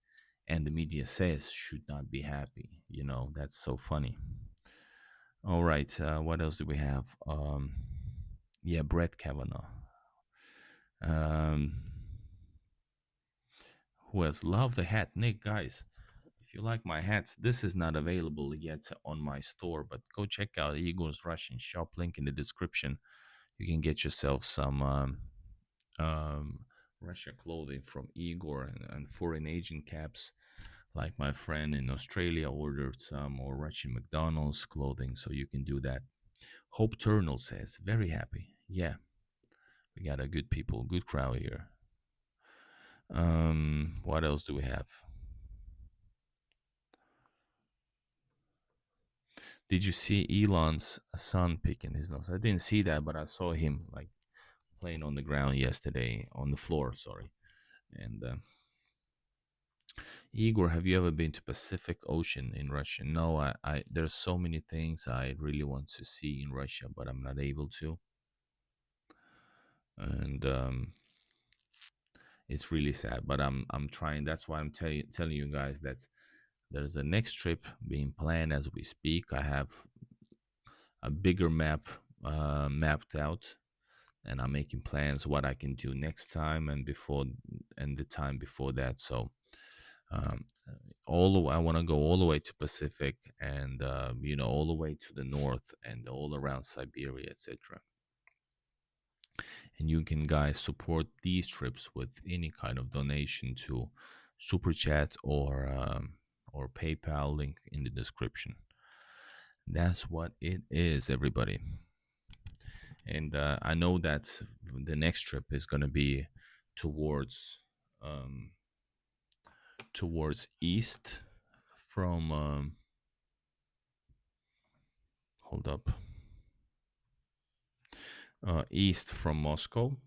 And the media says should not be happy. That's so funny. All right. What else do we have? Yeah, Brett Kavanaugh. Um, who else? Love the hat. Nick, guys, if you like my hats, this is not available yet on my store, but go check out Igor's Russian shop. Link in the description. You can get yourself some um, Russia clothing from Igor and foreign agent caps. Like my friend in Australia ordered some, or Russian McDonald's clothing, so you can do that. Hope Turnal says, very happy. Yeah, we got a good people, good crowd here. What else do we have? Did you see Elon's son picking his nose? I didn't see that, but I saw him like playing on the ground yesterday, on the floor, sorry. And Igor, have you ever been to Pacific Ocean in Russia? No, there's so many things I really want to see in Russia, but I'm not able to. And it's really sad, but I'm trying. That's why I'm telling you guys that there's a next trip being planned as we speak. I have a bigger map mapped out, and I'm making plans what I can do next time and before and the time before that. So um, I want to go all the way to Pacific and all the way to the north and all around Siberia, etc. And you can guys support these trips with any kind of donation to Super Chat or PayPal, link in the description. That's what it is, everybody. And I know that the next trip is going to be towards um, towards east from hold up east from Moscow.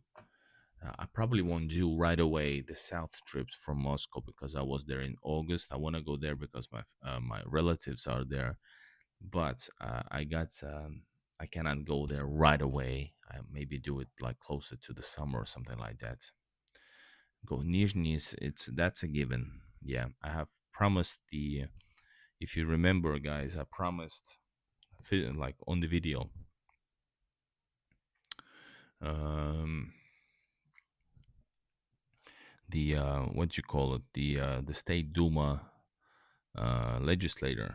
I probably won't do right away the south trips from Moscow because I was there in August. I want to go there because my relatives are there, but I cannot go there right away. I maybe do it like closer to the summer or something like that. Go Nizhny, that's a given. Yeah, I have promised the. If you remember, guys, I promised like on the video. Um, the what you call it, the state Duma legislator,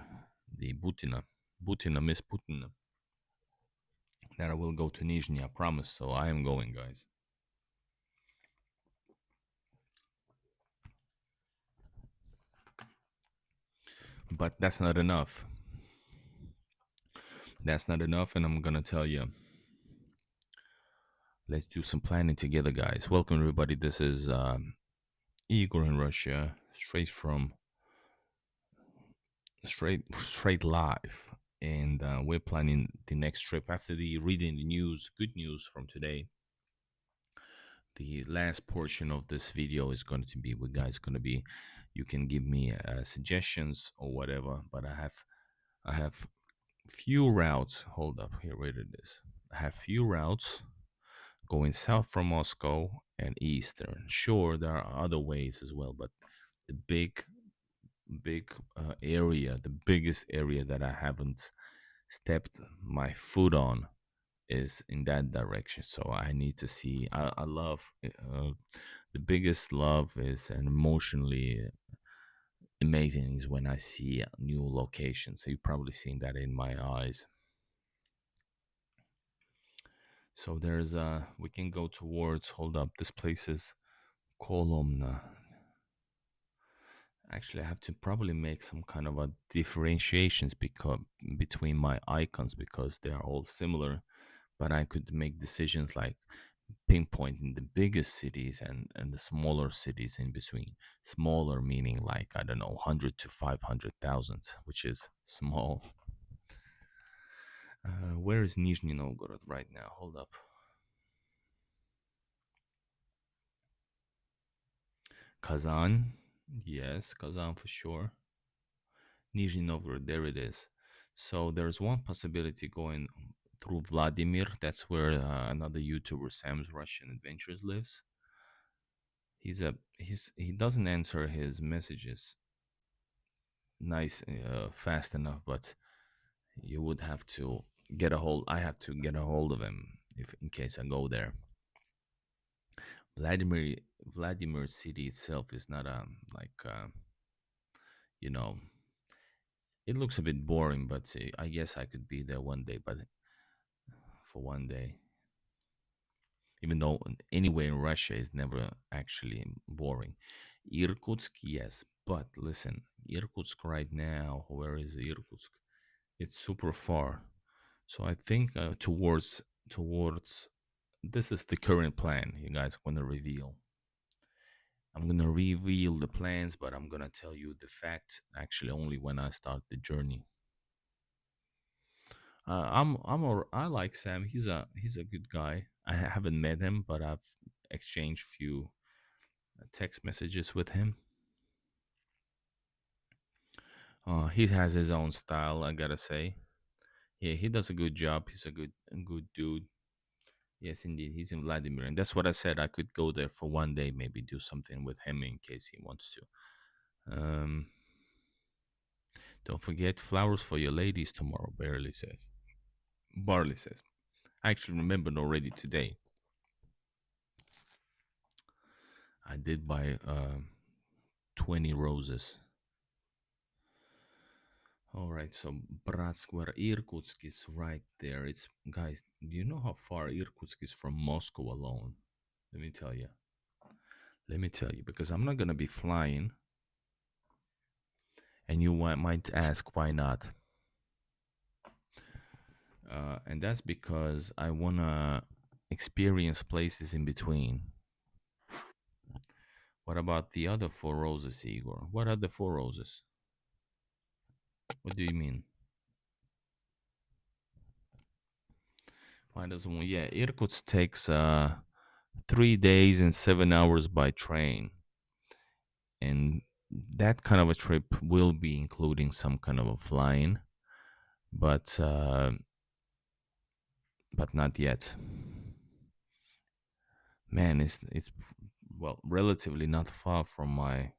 the Butina, Miss Putina, that I will go to Nizhny. I promise. So I am going, guys. But that's not enough. That's not enough, and I'm gonna tell you. Let's do some planning together, guys. Welcome, everybody. This is Igor in Russia, straight live, and we're planning the next trip after the reading the news. Good news from today. The last portion of this video is going to be with guys. Going to be, you can give me suggestions or whatever. But I have few routes. Hold up, here where it is. I have few routes going south from Moscow and eastern. Sure, there are other ways as well, but the big area, the biggest area that I haven't stepped my foot on is in that direction. So I need to see. I love the biggest love is and emotionally amazing is when I see new locations. So you've probably seen that in my eyes. So there's we can go towards. Hold up, this place is Kolomna. Actually, I have to probably make some kind of a differentiations because between my icons because they are all similar. But I could make decisions like pinpointing the biggest cities and the smaller cities in between. Smaller meaning like I don't know, 100 to 500,000, which is small. Where is Nizhny Novgorod right now? Hold up. Kazan. Yes, Kazan for sure. Nizhny Novgorod, there it is. So there's one possibility going through Vladimir. That's where another YouTuber, Sam's Russian Adventures, lives. He doesn't answer his messages fast enough, but you would have to get a hold. I have to get a hold of him if in case I go there. Vladimir Vladimir city itself is not you know it looks a bit boring, but I guess I could be there one day. But for one day, even though anywhere in Russia is never actually boring. Irkutsk, yes, but listen, Irkutsk right now. Where is Irkutsk? It's super far. So I think towards this is the current plan. You guys want to reveal. I'm gonna reveal the plans, but I'm gonna tell you the fact actually only when I start the journey. I like Sam. He's a good guy. I haven't met him, but I've exchanged few text messages with him. He has his own style, I gotta say. Yeah, he does a good job. He's a good dude. Yes, indeed, he's in Vladimir, and that's what I said. I could go there for one day, maybe do something with him in case he wants to. Don't forget flowers for your ladies tomorrow. Barley says. I actually remembered already today. I did buy 20 roses. All right, so Bratsk, where Irkutsk is right there. It's guys. Do you know how far Irkutsk is from Moscow alone? Let me tell you. Let me tell you, because I'm not gonna be flying, and you might ask why not. And that's because I wanna experience places in between. What about the other four roses, Igor? What are the four roses? What do you mean? Why doesn't one? Yeah, Irkutsk takes 3 days and 7 hours by train, and that kind of a trip will be including some kind of a flying, but not yet. Man, it's well relatively not far from my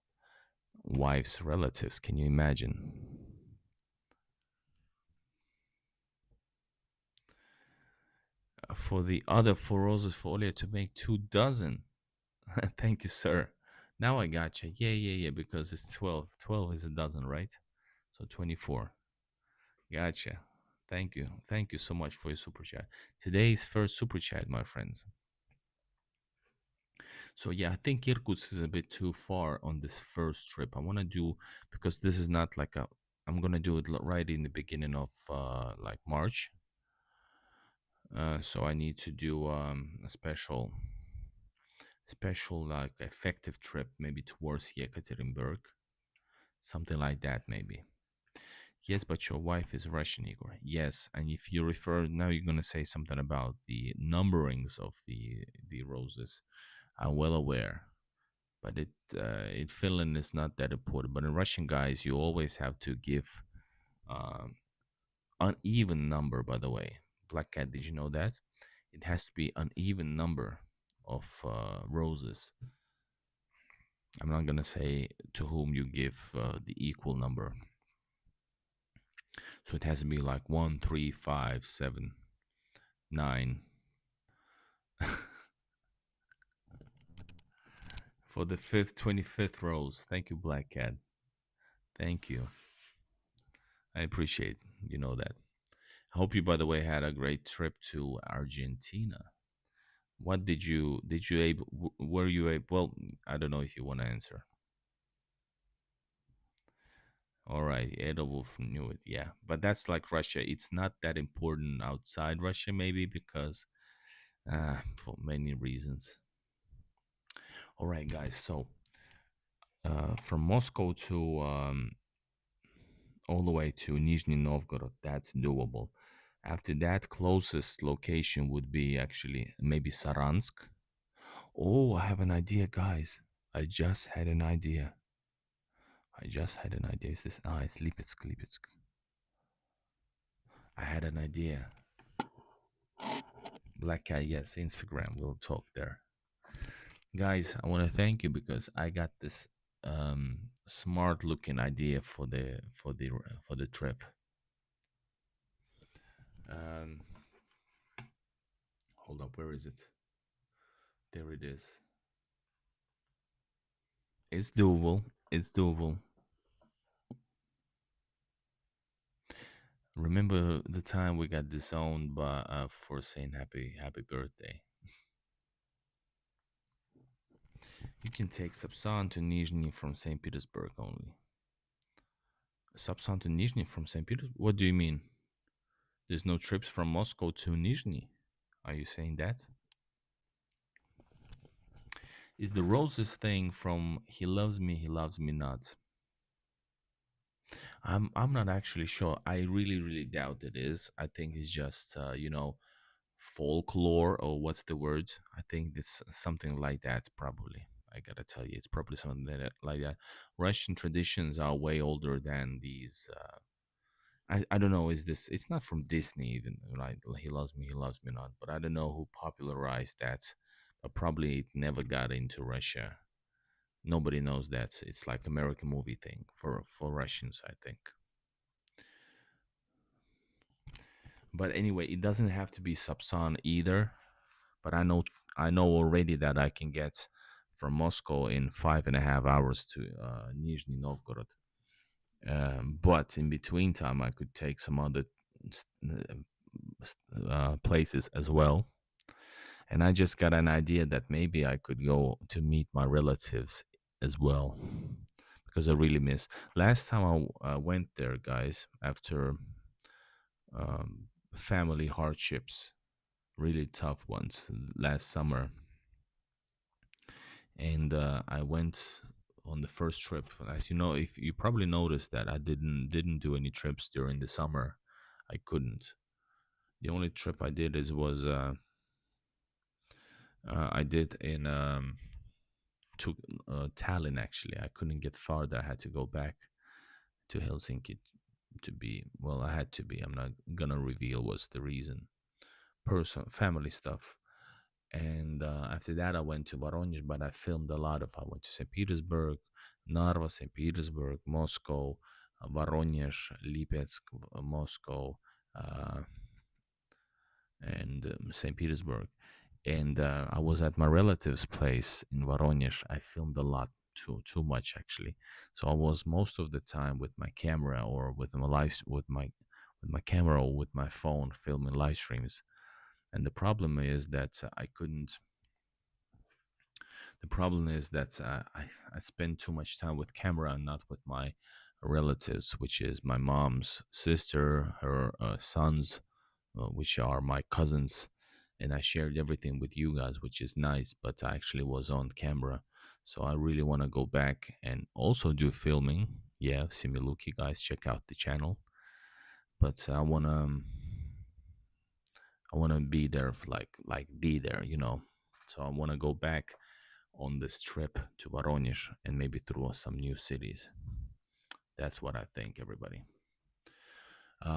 wife's relatives. Can you imagine? For the other four roses for Olia to make 2 dozen. Thank you, sir. Now I gotcha. Yeah, yeah, yeah, because it's 12. 12 is a dozen, right? So 24. Gotcha. Thank you. Thank you so much for your super chat. Today's first super chat, my friends. So yeah, I think Irkutsk is a bit too far on this first trip. I want to do because this is not like a. I'm gonna do it right in the beginning of like March. So I need to do a special like effective trip maybe towards Yekaterinburg, something like that maybe. Yes, but your wife is Russian, Igor. Yes, and if you refer now, you're gonna say something about the numberings of the roses. I'm well aware, but in Finland is not that important. But in Russian, guys, you always have to give um, uneven number. By the way, Black Cat, did you know that it has to be uneven number of roses? I'm not gonna say to whom you give the equal number. So it has to be like 1, 3, 5, 7, 9. For the 25th rose. Thank you, Black Cat. Thank you. I appreciate you know that. I hope you, by the way, had a great trip to Argentina. What did you able were you able? Well, I don't know if you want to answer. All right, Ada Wolf knew it. Yeah, but that's like Russia. It's not that important outside Russia, maybe because for many reasons. All right, guys. So from Moscow to all the way to Nizhny Novgorod, that's doable. After that, closest location would be actually maybe Saransk. Oh, I have an idea, guys. I just had an idea. I just had an idea. Is this? Ah, it's Lipetsk, Lipetsk. I had an idea. Black Cat, yes, Instagram. We'll talk there. Guys, I want to thank you because I got this smart looking idea for the trip. Um, hold up, where is it? There it is. It's doable. It's doable. Remember the time we got disowned by for saying happy birthday. You can take Sapsan to Nizhny from St. Petersburg only. Sapsan to Nizhny from St. Petersburg? What do you mean? There's no trips from Moscow to Nizhny? Are you saying that? Is the roses thing from he loves me not? I'm not actually sure. I really doubt it is. I think it's just folklore, or what's the word? I think it's something like that probably. I gotta tell you, it's probably something like that. Russian traditions are way older than these. I don't know. Is this? It's not from Disney even, right? He loves me not. But I don't know who popularized that. But probably it never got into Russia. Nobody knows that. It's like American movie thing for Russians, I think. But anyway, it doesn't have to be Sapsan either. But I know already that I can get from Moscow in 5.5 hours to Nizhny Novgorod. But in between time, I could take some other places as well. And I just got an idea that maybe I could go to meet my relatives as well, because I really miss. Last time I went there, guys, after family hardships, really tough ones, last summer, and I went on the first trip. As you know, if you probably noticed that I didn't do any trips during the summer, I couldn't. The only trip I did is was I did in to Tallinn. Actually, I couldn't get farther. I had to go back to Helsinki to be. Well, I had to be. I'm not gonna reveal what's the reason. Personal, family stuff. And after that, I went to Voronezh, but I filmed a lot of. I went to St. Petersburg, Narva, St. Petersburg, Moscow, Voronezh, Lipetsk, Moscow, uh, and St. Petersburg. And I was at my relative's place in Voronezh. I filmed a lot, too much actually. So I was most of the time with my camera or with my camera or with my phone filming live streams. And the problem is that I couldn't. The problem is that I spend too much time with camera and not with my relatives, which is my mom's sister, her sons, which are my cousins, and I shared everything with you guys, which is nice. But I actually was on camera, so I really want to go back and also do filming. Yeah, Similuki guys, check out the channel. But I wanna be there, like be there, you know. So I want to go back on this trip to Voronezh and maybe through some new cities. That's what I think, everybody.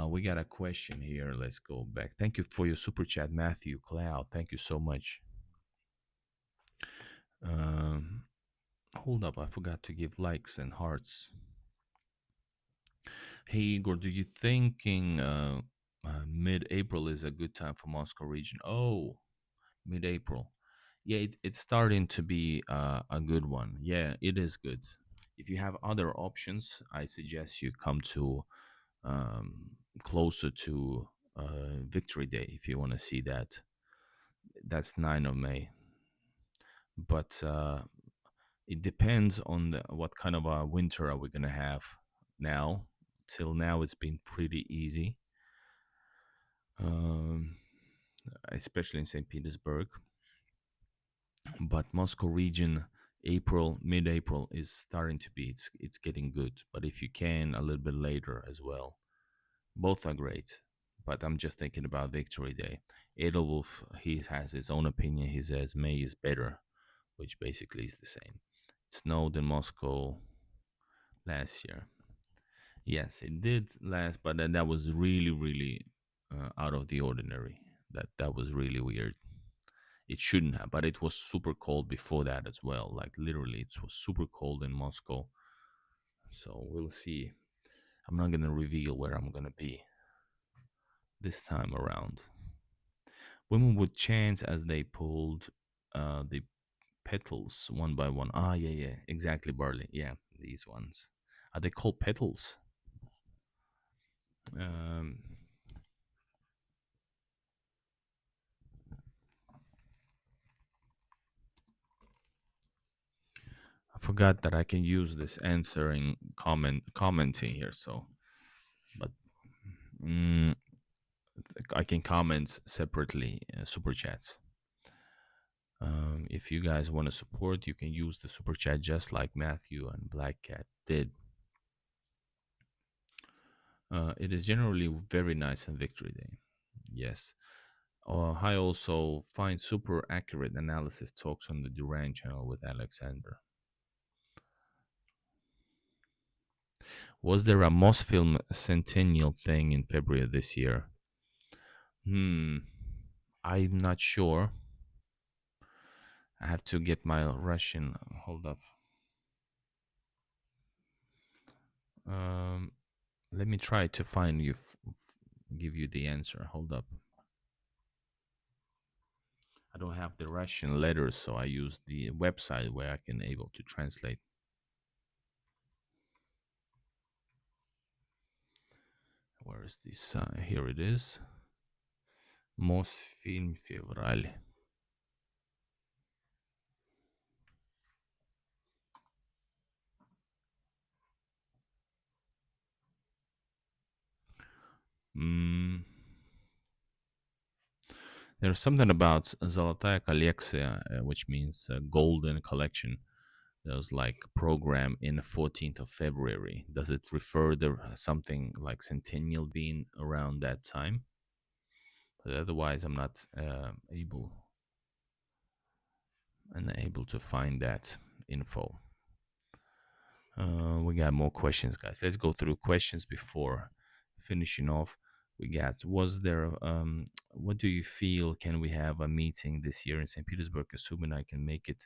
We got a question here. Let's go back. Thank you for your super chat, Matthew Cloud. Thank you so much. Um, hold up, I forgot to give likes and hearts. Hey Igor, do you thinking mid-April is a good time for Moscow region? Oh, mid-April. Yeah, it's starting to be a good one. Yeah, it is good. If you have other options, I suggest you come to closer to Victory Day if you want to see that. That's 9 of May. But it depends on what kind of a winter are we going to have now. Till now, it's been pretty easy, um, especially in St. Petersburg. But Moscow region, mid-April is starting to be, it's getting good. But if you can, a little bit later as well. Both are great. but I'm just thinking about Victory Day. Edelwolf, he has his own opinion. He says May is better, which basically is the same. It snowed in Moscow last year. Yes, it did last, but then that was really, really out of the ordinary. That was really weird. It shouldn't have, but it was super cold before that as well. Like literally, it was super cold in Moscow. So we'll see. I'm not gonna reveal where I'm gonna be this time around. Women would chant as they pulled the petals one by one. Ah, yeah, yeah, exactly, Barley. Yeah, these ones. Are they called petals? Um, I forgot that I can use this answering commenting here. So, but mm, I can comment separately super chats. If you guys want to support, you can use the super chat just like Matthew and Black Cat did. It is generally very nice on Victory Day. Yes. I also find super accurate analysis talks on the Duran channel with Alexander. Was there a Mosfilm centennial thing in February of this year? I'm not sure. I have to get my Russian. Hold up. Um, Let me try to find you, give you the answer. Hold up. I don't have the Russian letters, so I use the website where I can able to translate. Where is this? Here it is. Mosfilm Fevral. Mm, there's something about Zolotaya Kolleksия, which means golden collection. There was like a program in the 14th of February. Does it refer to something like centennial being around that time? But otherwise, I'm not able to find that info. We got more questions, guys. Let's go through questions before finishing off. We got, was there, what do you feel? Can we have a meeting this year in St. Petersburg, assuming I can make it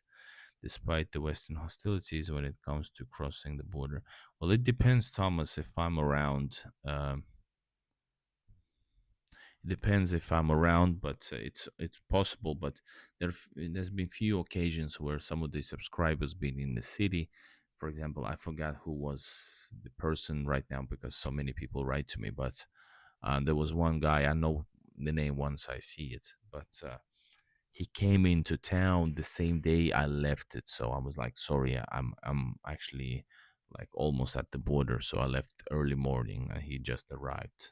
despite the Western hostilities when it comes to crossing the border? Well, it depends, Thomas, if I'm around. It depends if I'm around, but it's possible. But there's been few occasions where some of the subscribers been in the city. For example, I forgot who was the person right now because so many people write to me. But there was one guy, I know the name once I see it, but he came into town the same day I left it. So I was like, sorry, I'm actually like almost at the border. So I left early morning and he just arrived.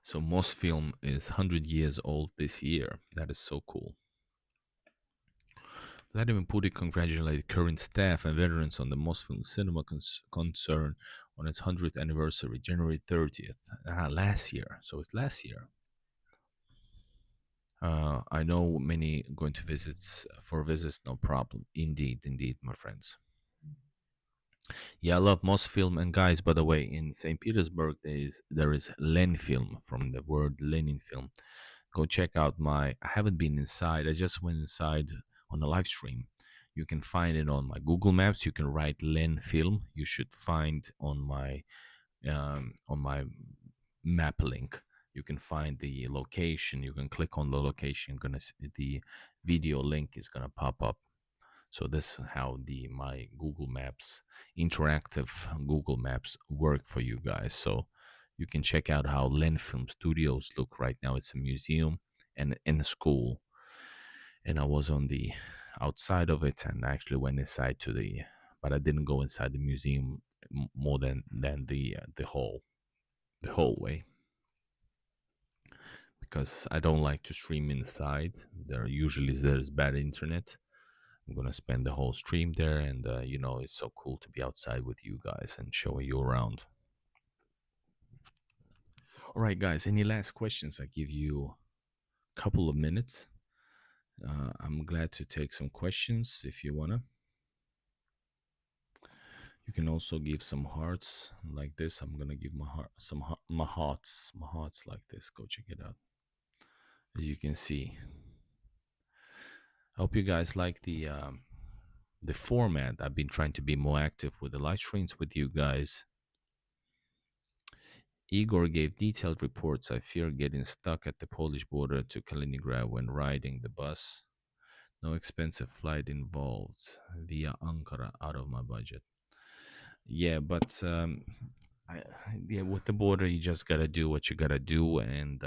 So Mosfilm is 100 years old this year. That is so cool. Vladimir Putin congratulated current staff and veterans on the Mosfilm cinema concern on its 100th anniversary, January 30th. Last year. So it's last year. I know many going to visits for visits, no problem. Indeed, indeed, my friends. Yeah, I love Mosfilm. And guys, by the way, in St. Petersburg, there is Len film from the word Lenin film. Go check out I haven't been inside. I just went inside on a live stream. You can find it on my Google Maps. You can write Len Film. You should find on my map link. You can find the location. You can click on the location. The video link is gonna pop up. So this is how my Google Maps, interactive Google Maps, work for you guys. So you can check out how Len Film Studios look right now. It's a museum and in a school. And I was on the outside of it and I actually went inside but I didn't go inside the museum more than the hallway. because I don't like to stream inside. There's bad internet. I'm gonna spend the whole stream there, and it's so cool to be outside with you guys and showing you around. All right, guys. Any last questions? I give you a couple of minutes. I'm glad to take some questions if you wanna. You can also give some hearts like this. I'm gonna give my heart my hearts like this. Go check it out. As you can see, I hope you guys like the format. I've been trying to be more active with the live streams with you guys. Igor gave detailed reports. I fear getting stuck at the Polish border to Kaliningrad when riding the bus. No expensive flight involved via Ankara out of my budget. Yeah, but I, yeah, with the border, you just gotta do what you gotta do, and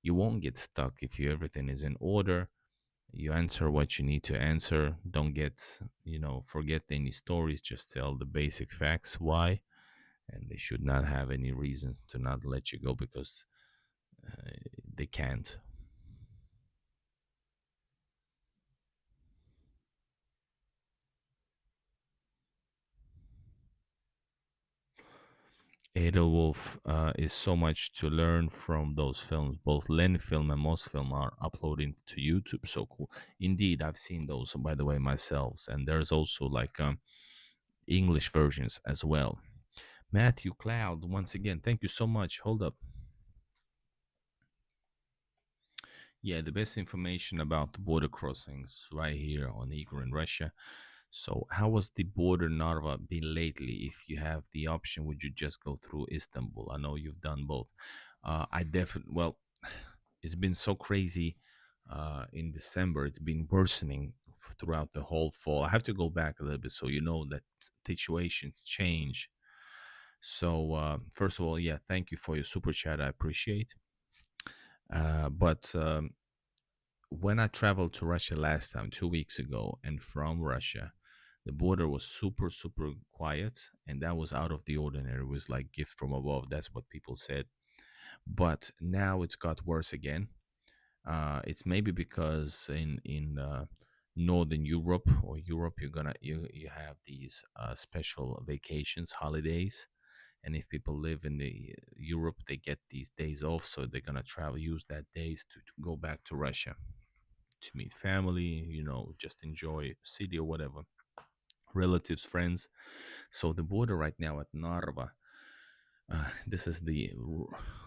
you won't get stuck if everything is in order. You answer what you need to answer. Don't forget any stories. Just tell the basic facts why, and they should not have any reasons to not let you go because uh, they can't. Edelwolf is so much to learn from those films. Both Len Film and Most Film are uploading to YouTube. So cool. Indeed, I've seen those, by the way, myself. And there's also like English versions as well. Matthew Cloud, once again, thank you so much. Hold up. Yeah, the best information about the border crossings right here on Igor in Russia. So, how was the border Narva been lately? If you have the option, would you just go through Istanbul? I know you've done both. I definitely, well, it's been so crazy in December. It's been worsening throughout the whole fall. I have to go back a little bit so you know that situations change. So, first of all, yeah, thank you for your super chat. I appreciate. But when I traveled to Russia last time, 2 weeks ago, and from Russia, the border was super, super quiet, and that was out of the ordinary. It was like gift from above. That's what people said. But now it's got worse again. It's maybe because in Northern Europe or Europe, you have these special vacations, holidays, and if people live in the Europe, they get these days off, so they're gonna travel, use that days to go back to Russia to meet family, just enjoy city or whatever, relatives, friends. So the border right now at Narva, this is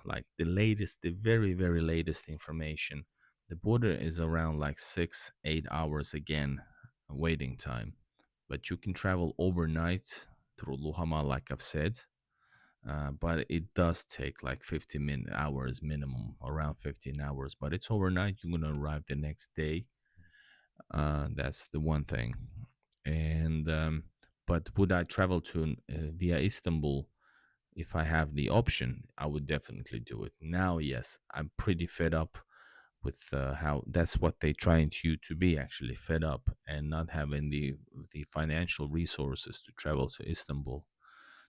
like the latest, the very very latest information. The border is around like 6-8 hours again waiting time, but you can travel overnight through Luhama, like I've said. But it does take like 15 hours minimum, around 15 hours. But it's overnight. You're gonna arrive the next day. That's the one thing. And but would I travel to via Istanbul if I have the option? I would definitely do it. Now, yes, I'm pretty fed up with how that's what they trying you to be, actually fed up and not having the financial resources to travel to Istanbul,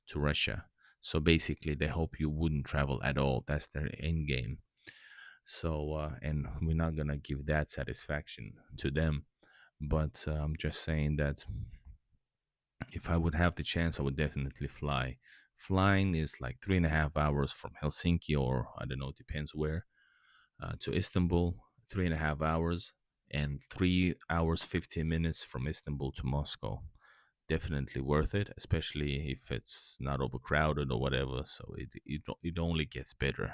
to Russia. So basically, they hope you wouldn't travel at all. That's their end game. So, and we're not gonna give that satisfaction to them. But I'm just saying that if I would have the chance, I would definitely fly. Flying is like 3.5 hours from Helsinki, or I don't know, depends where, to Istanbul, 3.5 hours, and 3 hours, 15 minutes from Istanbul to Moscow. Definitely worth it, especially if it's not overcrowded or whatever. So it only gets better.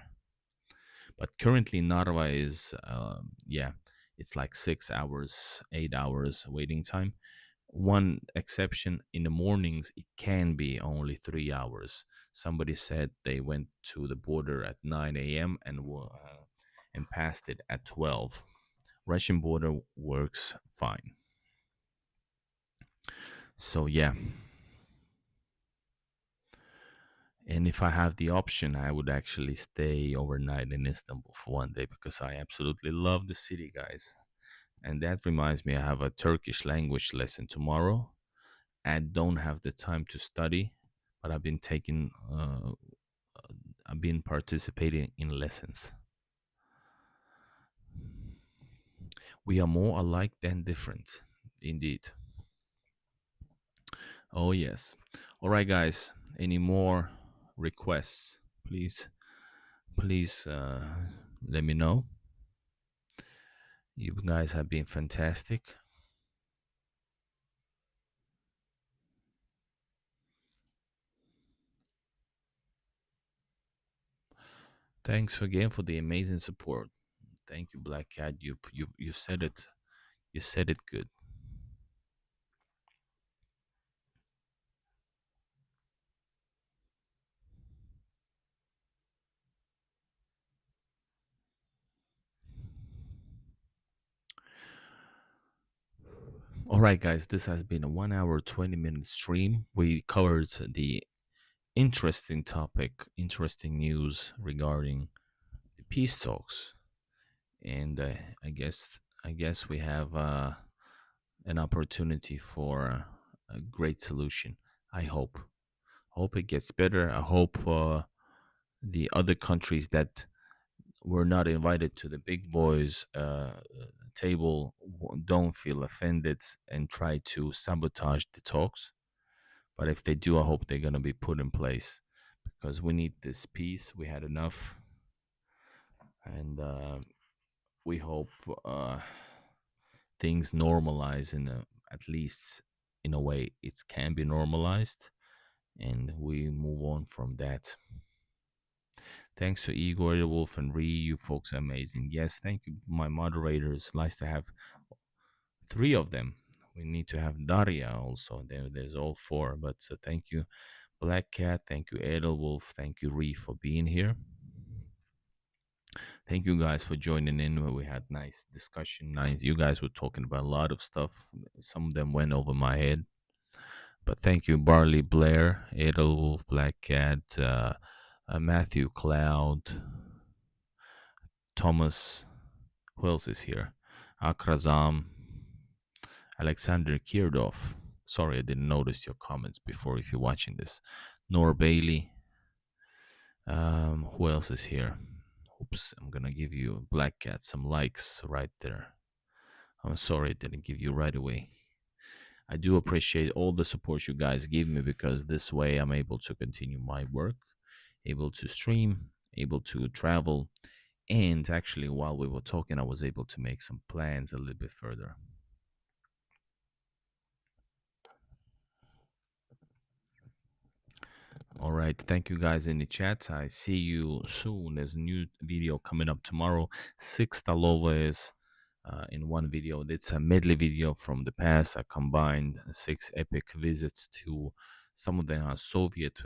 But currently, Narva is, yeah, it's like 6 hours, 8 hours waiting time. One exception, in the mornings, it can be only 3 hours. Somebody said they went to the border at 9 a.m. And passed it at 12. Russian border works fine. So yeah, and if I have the option, I would actually stay overnight in Istanbul for one day because I absolutely love the city, guys. And that reminds me, I have a Turkish language lesson tomorrow. I don't have the time to study, but I've been participating in lessons. We are more alike than different. Indeed. Oh, yes. All right, guys. Any more requests? Please, please let me know. You guys have been fantastic. Thanks again for the amazing support. Thank you, Black Cat. You said it. You said it good. All right, guys. This has been a 1 hour 20-minute stream. We covered the interesting topic, interesting news regarding the peace talks, and I guess we have an opportunity for a great solution. I hope it gets better. I hope the other countries that were not invited to the big boys table don't feel offended and try to sabotage the talks. But if they do, I hope they're going to be put in place because we need this peace. We had enough, and we hope things normalize at least in a way it can be normalized, and we move on from that. Thanks to Igor, the Wolf, and Ree. You folks are amazing. Yes, thank you, my moderators. Nice to have three of them. We need to have Daria also. There's all four. But thank you, Black Cat. Thank you, Edelwolf. Thank you, Ree, for being here. Thank you guys for joining in. We had nice discussion. Nice. You guys were talking about a lot of stuff. Some of them went over my head. But thank you, Barley Blair, Edelwolf, Black Cat, Matthew Cloud, Thomas. Who else is here? Akrazam, Alexander Kirdov. Sorry, I didn't notice your comments before if you're watching this. Nor Bailey. Who else is here? Oops, I'm gonna give you Black Cat some likes right there. I'm sorry I didn't give you right away. I do appreciate all the support you guys give me because this way I'm able to continue my work, able to stream, able to travel, and actually while we were talking, I was able to make some plans a little bit further. All right. Thank you guys in the chat. I see you soon. There's a new video coming up tomorrow. Six Talovas in one video. It's a medley video from the past. I combined six epic visits to some of them are Soviet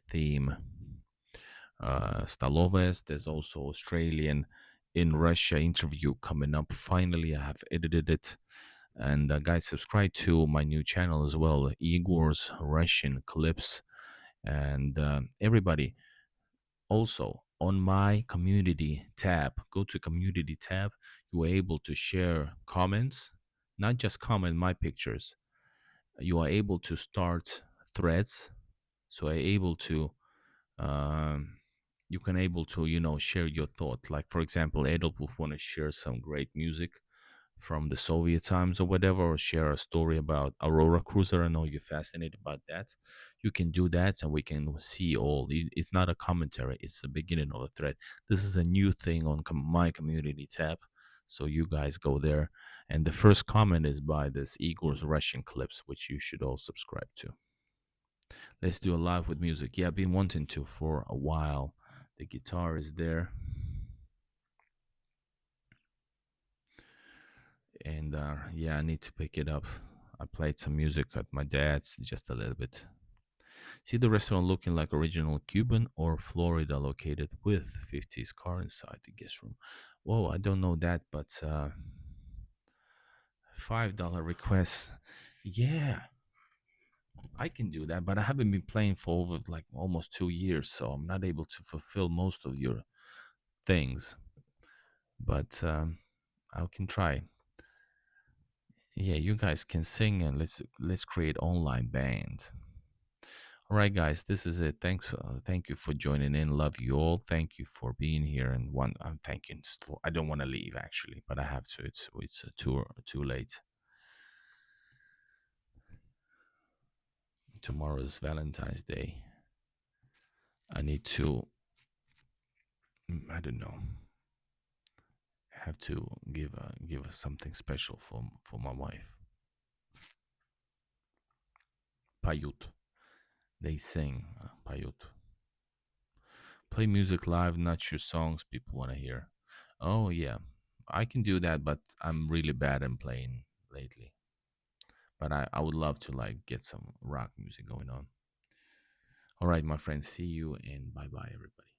theme Stalovas. There's also Australian in Russia interview coming up. Finally, I have edited it. And guys, subscribe to my new channel as well, Igor's Russian Clips. And everybody, also on my community tab, go to community tab. You are able to share comments, not just comment my pictures. You are able to start threads. So are able to um, you can able to share your thought. Like for example, Adolf will want to share some great music from the Soviet times or whatever, or share a story about Aurora Cruiser. I know you're fascinated about that. You can do that, and we can see all. It's not a commentary; it's the beginning of a thread. This is a new thing on my community tab, so you guys go there. And the first comment is by this Igor's Russian Clips, which you should all subscribe to. Let's do a live with music. Yeah, I've been wanting to for a while. The guitar is there. And yeah, I need to pick it up. I played some music at my dad's, just a little bit. See the restaurant looking like original Cuban or Florida located with 50s car inside the guest room. Whoa, I don't know that, but $5 request. Yeah, I can do that, but I haven't been playing for over like almost 2 years, so I'm not able to fulfill most of your things. But I can try. Yeah, you guys can sing and let's create online band. All right, guys, this is it. Thanks. Thank you for joining in. Love you all. Thank you for being here. And one, I'm thanking. I don't want to leave actually, but I have to. It's too late. Tomorrow is Valentine's Day. I need to. I don't know. Have to give something special for my wife. Payut. They sing Payut. Play music live, not your songs people want to hear. Oh yeah, I can do that, but I'm really bad in playing lately. But I would love to like get some rock music going on. All right, my friends, see you and bye bye, everybody.